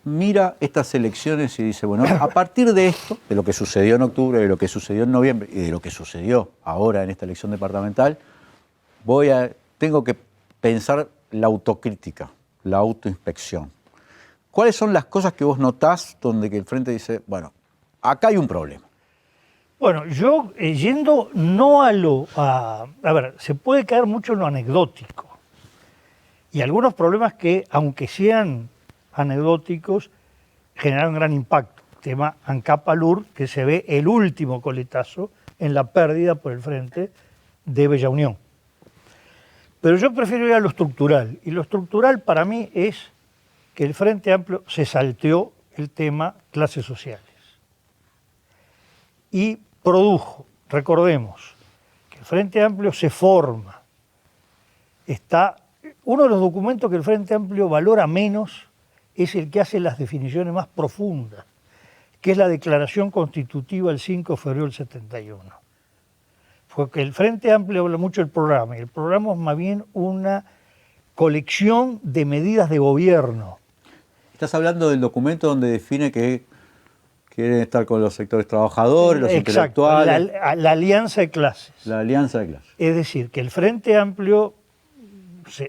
S1: mira estas elecciones y dice, bueno, a partir de esto, de lo que sucedió en octubre, de lo que sucedió en noviembre y de lo que sucedió ahora en esta elección departamental, tengo que pensar la autocrítica, la autoinspección. ¿Cuáles son las cosas que vos notás donde que el Frente dice, bueno, acá hay un problema?
S12: Bueno, yo yendo no a ver, se puede caer mucho en lo anecdótico. Y algunos problemas que, aunque sean anecdóticos, generan gran impacto. Tema Ancapalur, que se ve el último coletazo en la pérdida por el Frente de Bella Unión. Pero yo prefiero ir a lo estructural. Y lo estructural para mí es que el Frente Amplio se salteó el tema clases sociales. Y produjo, recordemos, que el Frente Amplio se forma. Uno de los documentos que el Frente Amplio valora menos es el que hace las definiciones más profundas, que es la Declaración Constitutiva del 5 de febrero del 71. Porque el Frente Amplio habla mucho del programa, y el programa es más bien una colección de medidas de gobierno.
S1: Estás hablando del documento donde define que quieren estar con los sectores trabajadores, los intelectuales.
S12: La alianza de clases.
S1: La alianza de clases.
S12: Es decir, que el Frente Amplio,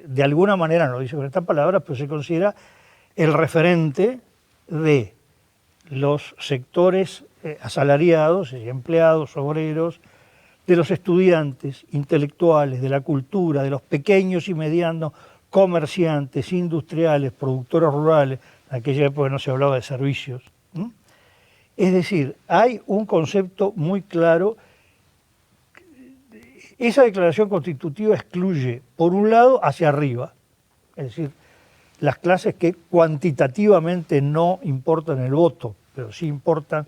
S12: de alguna manera, no lo dice con estas palabras, pero se considera el referente de los sectores asalariados, empleados, obreros, de los estudiantes, intelectuales, de la cultura, de los pequeños y medianos comerciantes, industriales, productores rurales. En aquella época no se hablaba de servicios. Es decir, hay un concepto muy claro. Esa declaración constitutiva excluye, por un lado, hacia arriba, es decir, las clases que cuantitativamente no importan el voto, pero sí importan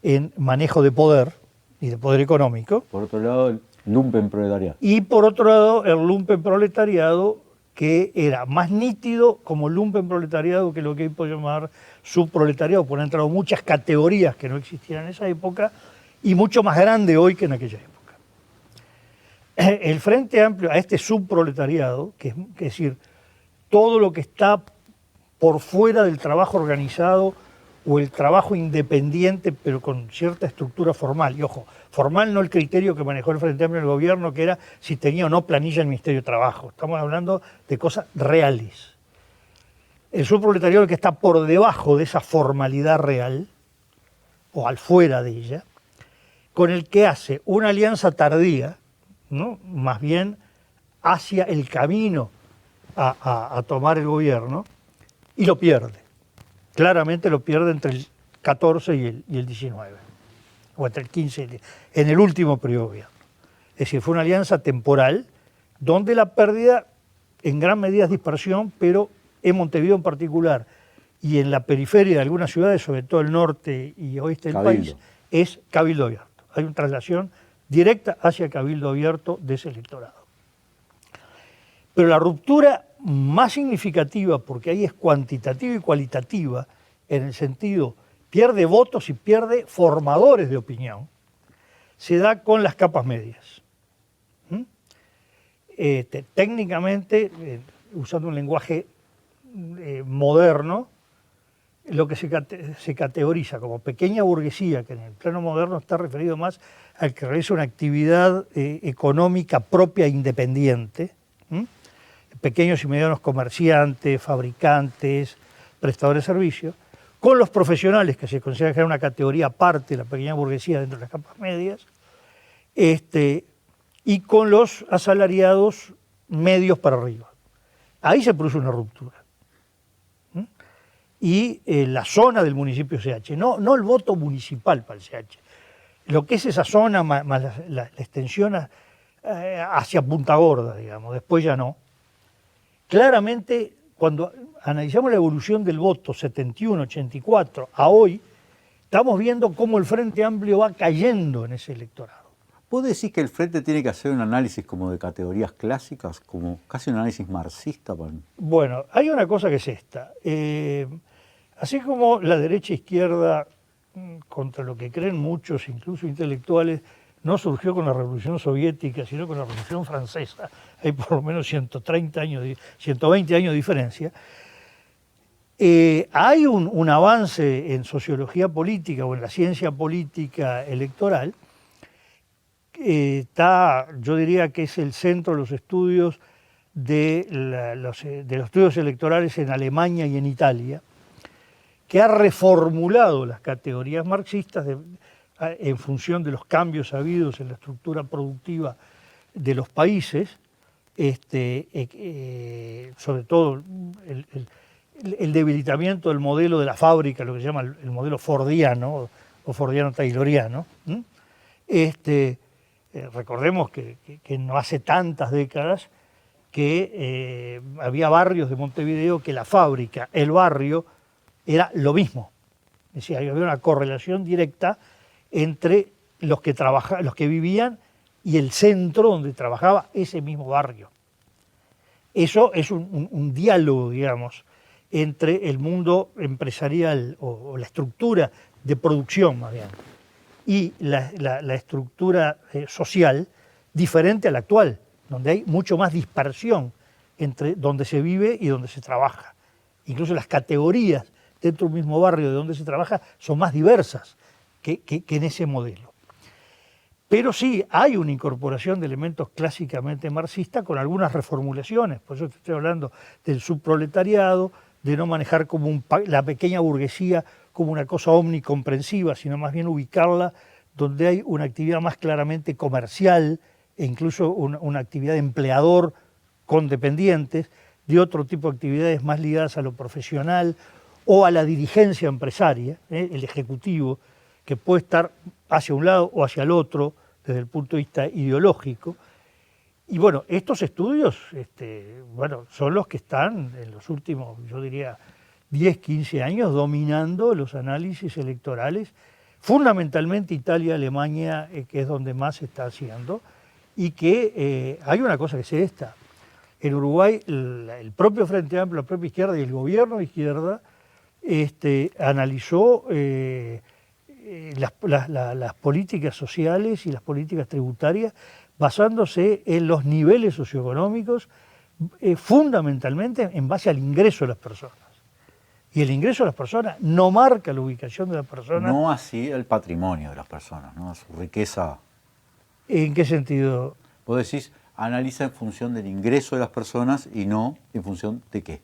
S12: en manejo de poder y de poder económico.
S1: Por otro lado, el lumpenproletariado.
S12: Y por otro lado, el lumpenproletariado, que era más nítido como lumpenproletariado que lo que hoy podemos llamar subproletariado, porque han entrado muchas categorías que no existían en esa época, y mucho más grande hoy que en aquella época. El Frente Amplio a este subproletariado, que es decir, todo lo que está por fuera del trabajo organizado o el trabajo independiente, pero con cierta estructura formal. Y ojo, formal no el criterio que manejó el Frente Amplio en el gobierno, que era si tenía o no planilla el Ministerio de Trabajo. Estamos hablando de cosas reales. El subproletariado que está por debajo de esa formalidad real, o al fuera de ella, con el que hace una alianza tardía, ¿no? Más bien hacia el camino a tomar el gobierno, y lo pierde. Claramente lo pierde entre el 14 y el 19, o entre el 15 y el 10, en el último periodo de gobierno. Es decir, fue una alianza temporal donde la pérdida en gran medida es dispersión, pero en Montevideo en particular y en la periferia de algunas ciudades, sobre todo el norte y oeste del país, es Cabildo Abierto. Hay una traslación directa hacia Cabildo Abierto de ese electorado. Pero la ruptura más significativa, porque ahí es cuantitativa y cualitativa, en el sentido, pierde votos y pierde formadores de opinión, se da con las capas medias. Técnicamente, usando un lenguaje moderno, lo que se categoriza como pequeña burguesía, que en el plano moderno está referido más al que realiza una actividad económica propia e independiente, pequeños y medianos comerciantes, fabricantes, prestadores de servicios, con los profesionales, que se considera que era una categoría aparte de la pequeña burguesía dentro de las capas medias, y con los asalariados medios para arriba. Ahí se produce una ruptura. Y la zona del municipio CH, no el voto municipal para el CH, lo que es esa zona más la extensión hacia Punta Gorda, digamos, después ya no. Claramente, cuando analizamos la evolución del voto 71-84 a hoy, estamos viendo cómo el Frente Amplio va cayendo en ese electorado.
S1: ¿Vos decís que el Frente tiene que hacer un análisis como de categorías clásicas, como casi un análisis marxista?
S12: Bueno, hay una cosa que es esta. Así como la derecha e izquierda, contra lo que creen muchos, incluso intelectuales, no surgió con la Revolución Soviética, sino con la Revolución Francesa, hay por lo menos 120 años de diferencia, hay un avance en sociología política o en la ciencia política electoral. Yo diría que es el centro de los estudios de los estudios electorales en Alemania y en Italia, que ha reformulado las categorías marxistas en función de los cambios habidos en la estructura productiva de los países, sobre todo el debilitamiento del modelo de la fábrica, lo que se llama el modelo fordiano o fordiano-tayloriano. Recordemos que no hace tantas décadas que había barrios de Montevideo que la fábrica, el barrio, era lo mismo. Es decir, había una correlación directa entre los que vivían y el centro donde trabajaba ese mismo barrio. Eso es un diálogo, digamos, entre el mundo empresarial o la estructura de producción, más bien, y la estructura social diferente a la actual, donde hay mucho más dispersión entre donde se vive y donde se trabaja. Incluso las categorías dentro del mismo barrio de donde se trabaja son más diversas que en ese modelo. Pero sí hay una incorporación de elementos clásicamente marxistas con algunas reformulaciones. Por eso estoy hablando del subproletariado, de no manejar como la pequeña burguesía como una cosa omnicomprensiva, sino más bien ubicarla donde hay una actividad más claramente comercial e incluso una actividad de empleador con dependientes, de otro tipo de actividades más ligadas a lo profesional o a la dirigencia empresaria, el ejecutivo, que puede estar hacia un lado o hacia el otro desde el punto de vista ideológico. Y bueno, estos estudios son los que están en los últimos, yo diría, 10, 15 años dominando los análisis electorales, fundamentalmente Italia, Alemania, que es donde más se está haciendo, y que hay una cosa que es esta. En Uruguay, el propio Frente Amplio, la propia izquierda y el gobierno de izquierda analizó las políticas sociales y las políticas tributarias basándose en los niveles socioeconómicos, fundamentalmente en base al ingreso de las personas. Y el ingreso de las personas no marca la ubicación de las personas.
S1: No así el patrimonio de las personas, ¿no? Su riqueza.
S12: ¿En qué sentido?
S1: Vos decís, analiza en función del ingreso de las personas y no en función de qué.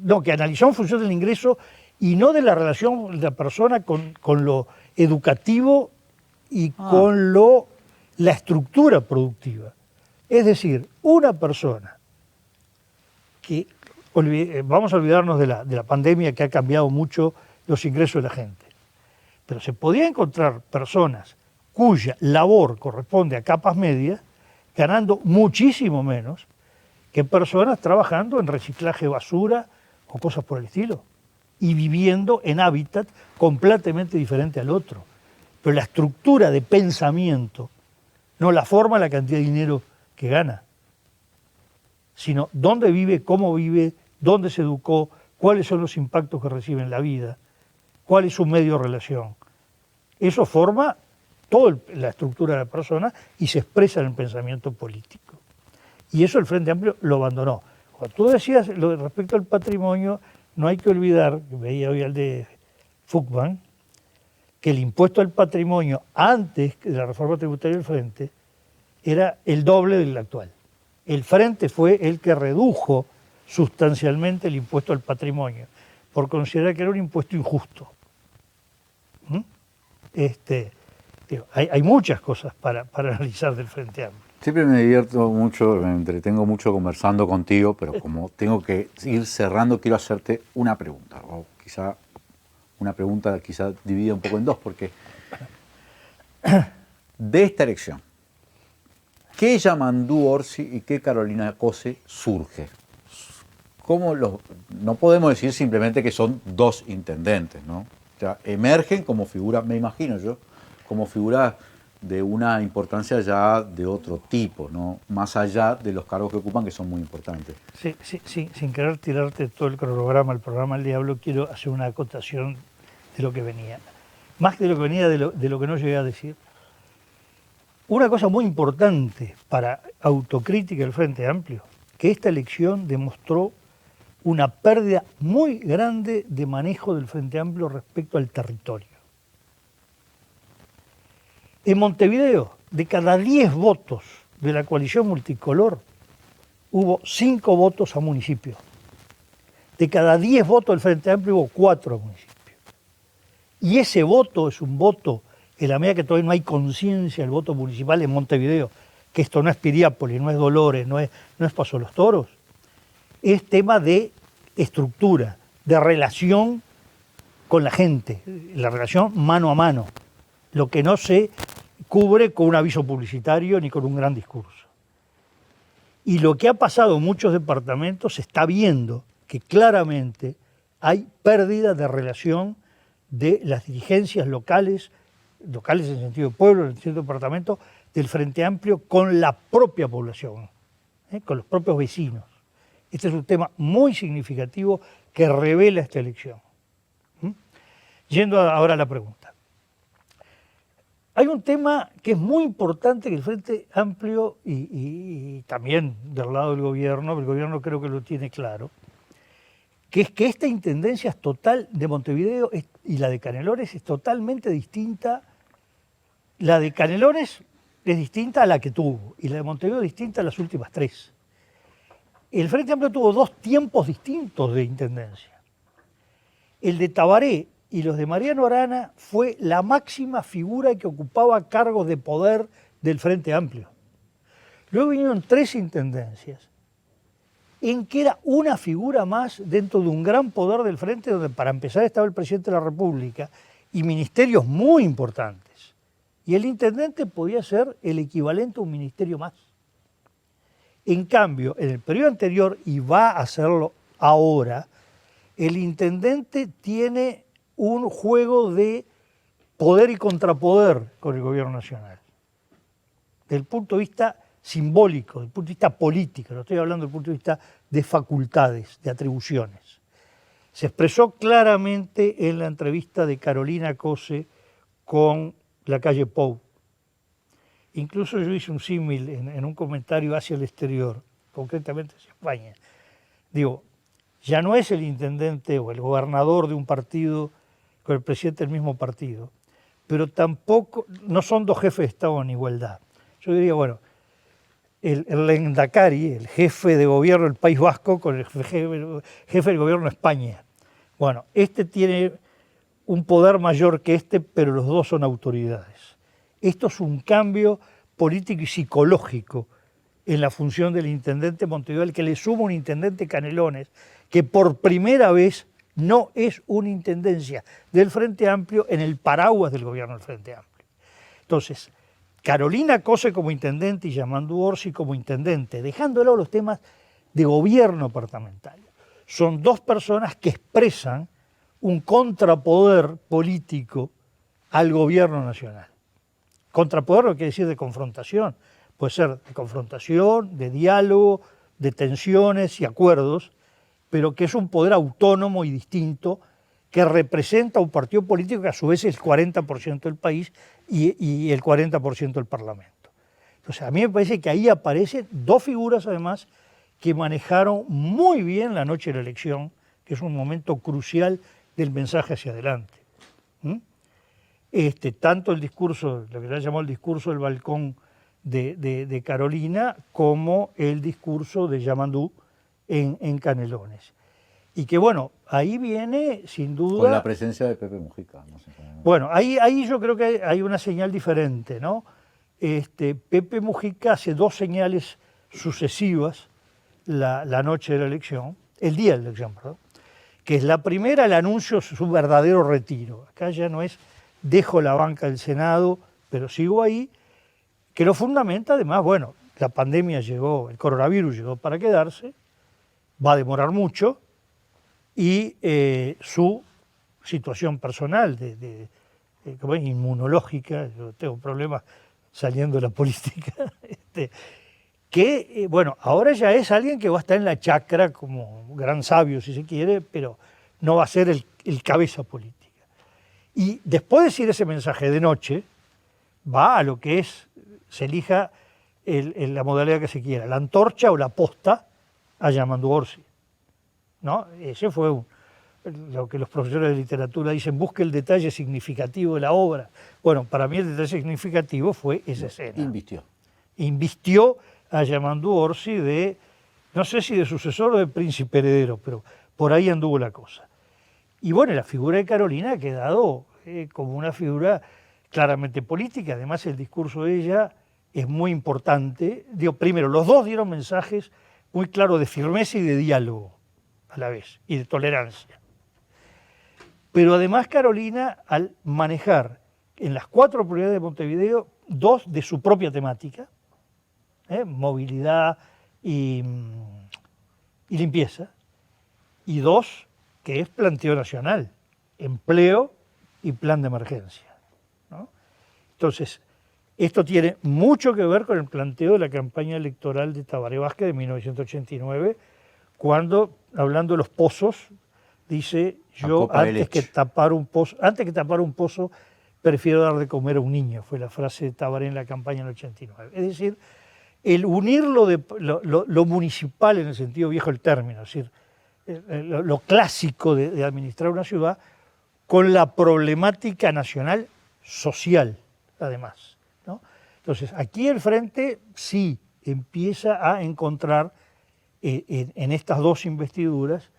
S12: No, que analizó en función del ingreso y no de la relación de la persona con lo educativo y con la estructura productiva. Es decir, una persona que, vamos a olvidarnos de la pandemia que ha cambiado mucho los ingresos de la gente, pero se podía encontrar personas cuya labor corresponde a capas medias ganando muchísimo menos que personas trabajando en reciclaje de basura o cosas por el estilo y viviendo en hábitat completamente diferente al otro. Pero la estructura de pensamiento no la forma la cantidad de dinero que gana, sino dónde vive, cómo vive, dónde se educó, cuáles son los impactos que recibe en la vida, cuál es su medio de relación. Eso forma toda la estructura de la persona y se expresa en el pensamiento político. Y eso el Frente Amplio lo abandonó. Cuando tú decías respecto al patrimonio, no hay que olvidar, que veía hoy al de Fugman, que el impuesto al patrimonio antes de la reforma tributaria del Frente era el doble del actual. El Frente fue el que redujo sustancialmente el impuesto al patrimonio, por considerar que era un impuesto injusto. Hay muchas cosas para analizar del Frente Amplio.
S1: Siempre me divierto mucho, me entretengo mucho conversando contigo, pero como tengo que ir cerrando, quiero hacerte una pregunta, o quizá una pregunta quizá dividida un poco en dos, porque de esta elección, ¿qué Yamandú Orsi y qué Carolina Cose surge? No podemos decir simplemente que son dos intendentes, ¿no? O sea, emergen como figuras, me imagino yo, como figuras de una importancia ya de otro tipo, ¿no? Más allá de los cargos que ocupan, que son muy importantes.
S12: Sí, sin querer tirarte todo el cronograma, el programa El Diablo, quiero hacer una acotación de lo que venía. Más de lo que venía, de lo que no llegué a decir. Una cosa muy importante para autocrítica del Frente Amplio, que esta elección demostró una pérdida muy grande de manejo del Frente Amplio respecto al territorio. En Montevideo, de cada 10 votos de la coalición multicolor, hubo 5 votos a municipios. De cada 10 votos del Frente Amplio hubo 4 a municipios. Y ese voto es un voto, en la medida que todavía no hay conciencia del voto municipal en Montevideo, que esto no es Piriápolis, no es Dolores, no es Paso de los Toros, es tema de estructura, de relación con la gente, la relación mano a mano, lo que no se cubre con un aviso publicitario ni con un gran discurso. Y lo que ha pasado en muchos departamentos se está viendo que claramente hay pérdida de relación de las dirigencias locales en sentido de pueblo, en sentido de departamento, del Frente Amplio con la propia población, con los propios vecinos. Este es un tema muy significativo que revela esta elección. Yendo ahora a la pregunta. Hay un tema que es muy importante que el Frente Amplio y también del lado del gobierno, el gobierno creo que lo tiene claro, que es que esta intendencia es total de Montevideo y la de Canelones es totalmente distinta. La de Canelones es distinta a la que tuvo y la de Montevideo es distinta a las últimas 3. El Frente Amplio tuvo 2 tiempos distintos de intendencia. El de Tabaré y los de Mariano Arana fue la máxima figura que ocupaba cargos de poder del Frente Amplio. Luego vinieron 3 intendencias en que era una figura más dentro de un gran poder del Frente, donde para empezar estaba el presidente de la República y ministerios muy importantes. Y el intendente podía ser el equivalente a un ministerio más. En cambio, en el periodo anterior, y va a hacerlo ahora, el intendente tiene un juego de poder y contrapoder con el gobierno nacional. Desde el punto de vista simbólico, desde el punto de vista político, no estoy hablando desde el punto de vista de facultades, de atribuciones. Se expresó claramente en la entrevista de Carolina Cose con la calle Pou. Incluso yo hice un símil en un comentario hacia el exterior, concretamente hacia España. Digo, ya no es el intendente o el gobernador de un partido con el presidente del mismo partido, pero tampoco, no son 2 jefes de Estado en igualdad. Yo diría, bueno, el Lehendakari, el jefe de gobierno del País Vasco, con el jefe del gobierno de España. Bueno, este tiene un poder mayor que este, pero los 2 son autoridades. Esto es un cambio político y psicológico en la función del intendente Montevideo, al que le suma un intendente Canelones, que por primera vez no es una intendencia del Frente Amplio en el paraguas del gobierno del Frente Amplio. Entonces, Carolina Cose como intendente y Yamandu Orsi como intendente, dejando de lado los temas de gobierno departamental, son 2 personas que expresan un contrapoder político al gobierno nacional. Contrapoder no quiere decir de confrontación, puede ser de confrontación, de diálogo, de tensiones y acuerdos, pero que es un poder autónomo y distinto que representa un partido político que a su vez es el 40% del país y el 40% del Parlamento. Entonces a mí me parece que ahí aparecen 2 figuras además que manejaron muy bien la noche de la elección, que es un momento crucial del mensaje hacia adelante. Tanto el discurso, lo que se llamó el discurso del balcón de Carolina, como el discurso de Yamandu en Canelones. Y que bueno, ahí viene sin duda...
S1: Con la presencia de Pepe Mujica. No sé cómo...
S12: Bueno, ahí yo creo que hay una señal diferente, ¿no? Pepe Mujica hace 2 señales sucesivas la noche de la elección, el día de la elección, perdón, que es la primera, el anuncio de su verdadero retiro. Acá ya no es dejo la banca del Senado, pero sigo ahí, que lo fundamenta además, bueno, la pandemia llegó, el coronavirus llegó para quedarse, va a demorar mucho, y su situación personal, inmunológica, yo tengo problemas saliendo de la política, que, bueno, ahora ya es alguien que va a estar en la chacra como gran sabio, si se quiere, pero no va a ser el cabeza política. Y después de decir ese mensaje de noche, va a lo que es, se elija la modalidad que se quiera, la antorcha o la posta a Yamandu Orsi, ¿no? Ese fue lo que los profesores de literatura dicen, busque el detalle significativo de la obra. Bueno, para mí el detalle significativo fue esa escena. Invistió a Yamandu Orsi de, no sé si de sucesor o de príncipe heredero, pero por ahí anduvo la cosa. Y bueno, la figura de Carolina ha quedado como una figura claramente política. Además, el discurso de ella es muy importante. Digo, primero, los dos dieron mensajes muy claros de firmeza y de diálogo a la vez, y de tolerancia. Pero además Carolina, al manejar en las 4 prioridades de Montevideo, 2 de su propia temática, movilidad y limpieza, y 2 que es planteo nacional, empleo y plan de emergencia, ¿no? Entonces, esto tiene mucho que ver con el planteo de la campaña electoral de Tabaré Vázquez de 1989, cuando, hablando de los pozos, dice, yo antes que tapar un pozo, prefiero dar de comer a un niño, fue la frase de Tabaré en la campaña del 89. Es decir, el unir lo municipal en el sentido viejo del término, es decir, lo clásico de administrar una ciudad, con la problemática nacional social, además, ¿no? Entonces, aquí el Frente sí empieza a encontrar en estas 2 investiduras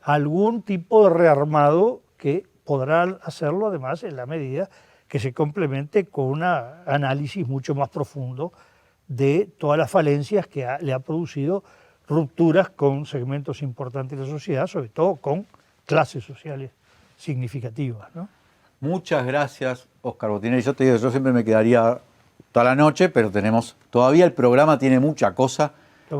S12: algún tipo de rearmado que podrá hacerlo, además, en la medida que se complemente con un análisis mucho más profundo de todas las falencias que le ha producido rupturas con segmentos importantes de la sociedad, sobre todo con clases sociales significativas, ¿no?
S1: Muchas gracias, Óscar Botinelli. Yo te digo, yo siempre me quedaría toda la noche, pero todavía el programa tiene mucha cosa,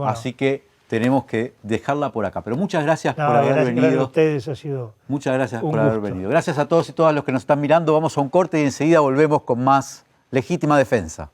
S1: así que tenemos que dejarla por acá. Pero muchas gracias por haber venido.
S12: Gracias a ustedes, ha sido
S1: muchas gracias por haber venido. Gracias a todos y todas los que nos están mirando. Vamos a un corte y enseguida volvemos con más Legítima Defensa.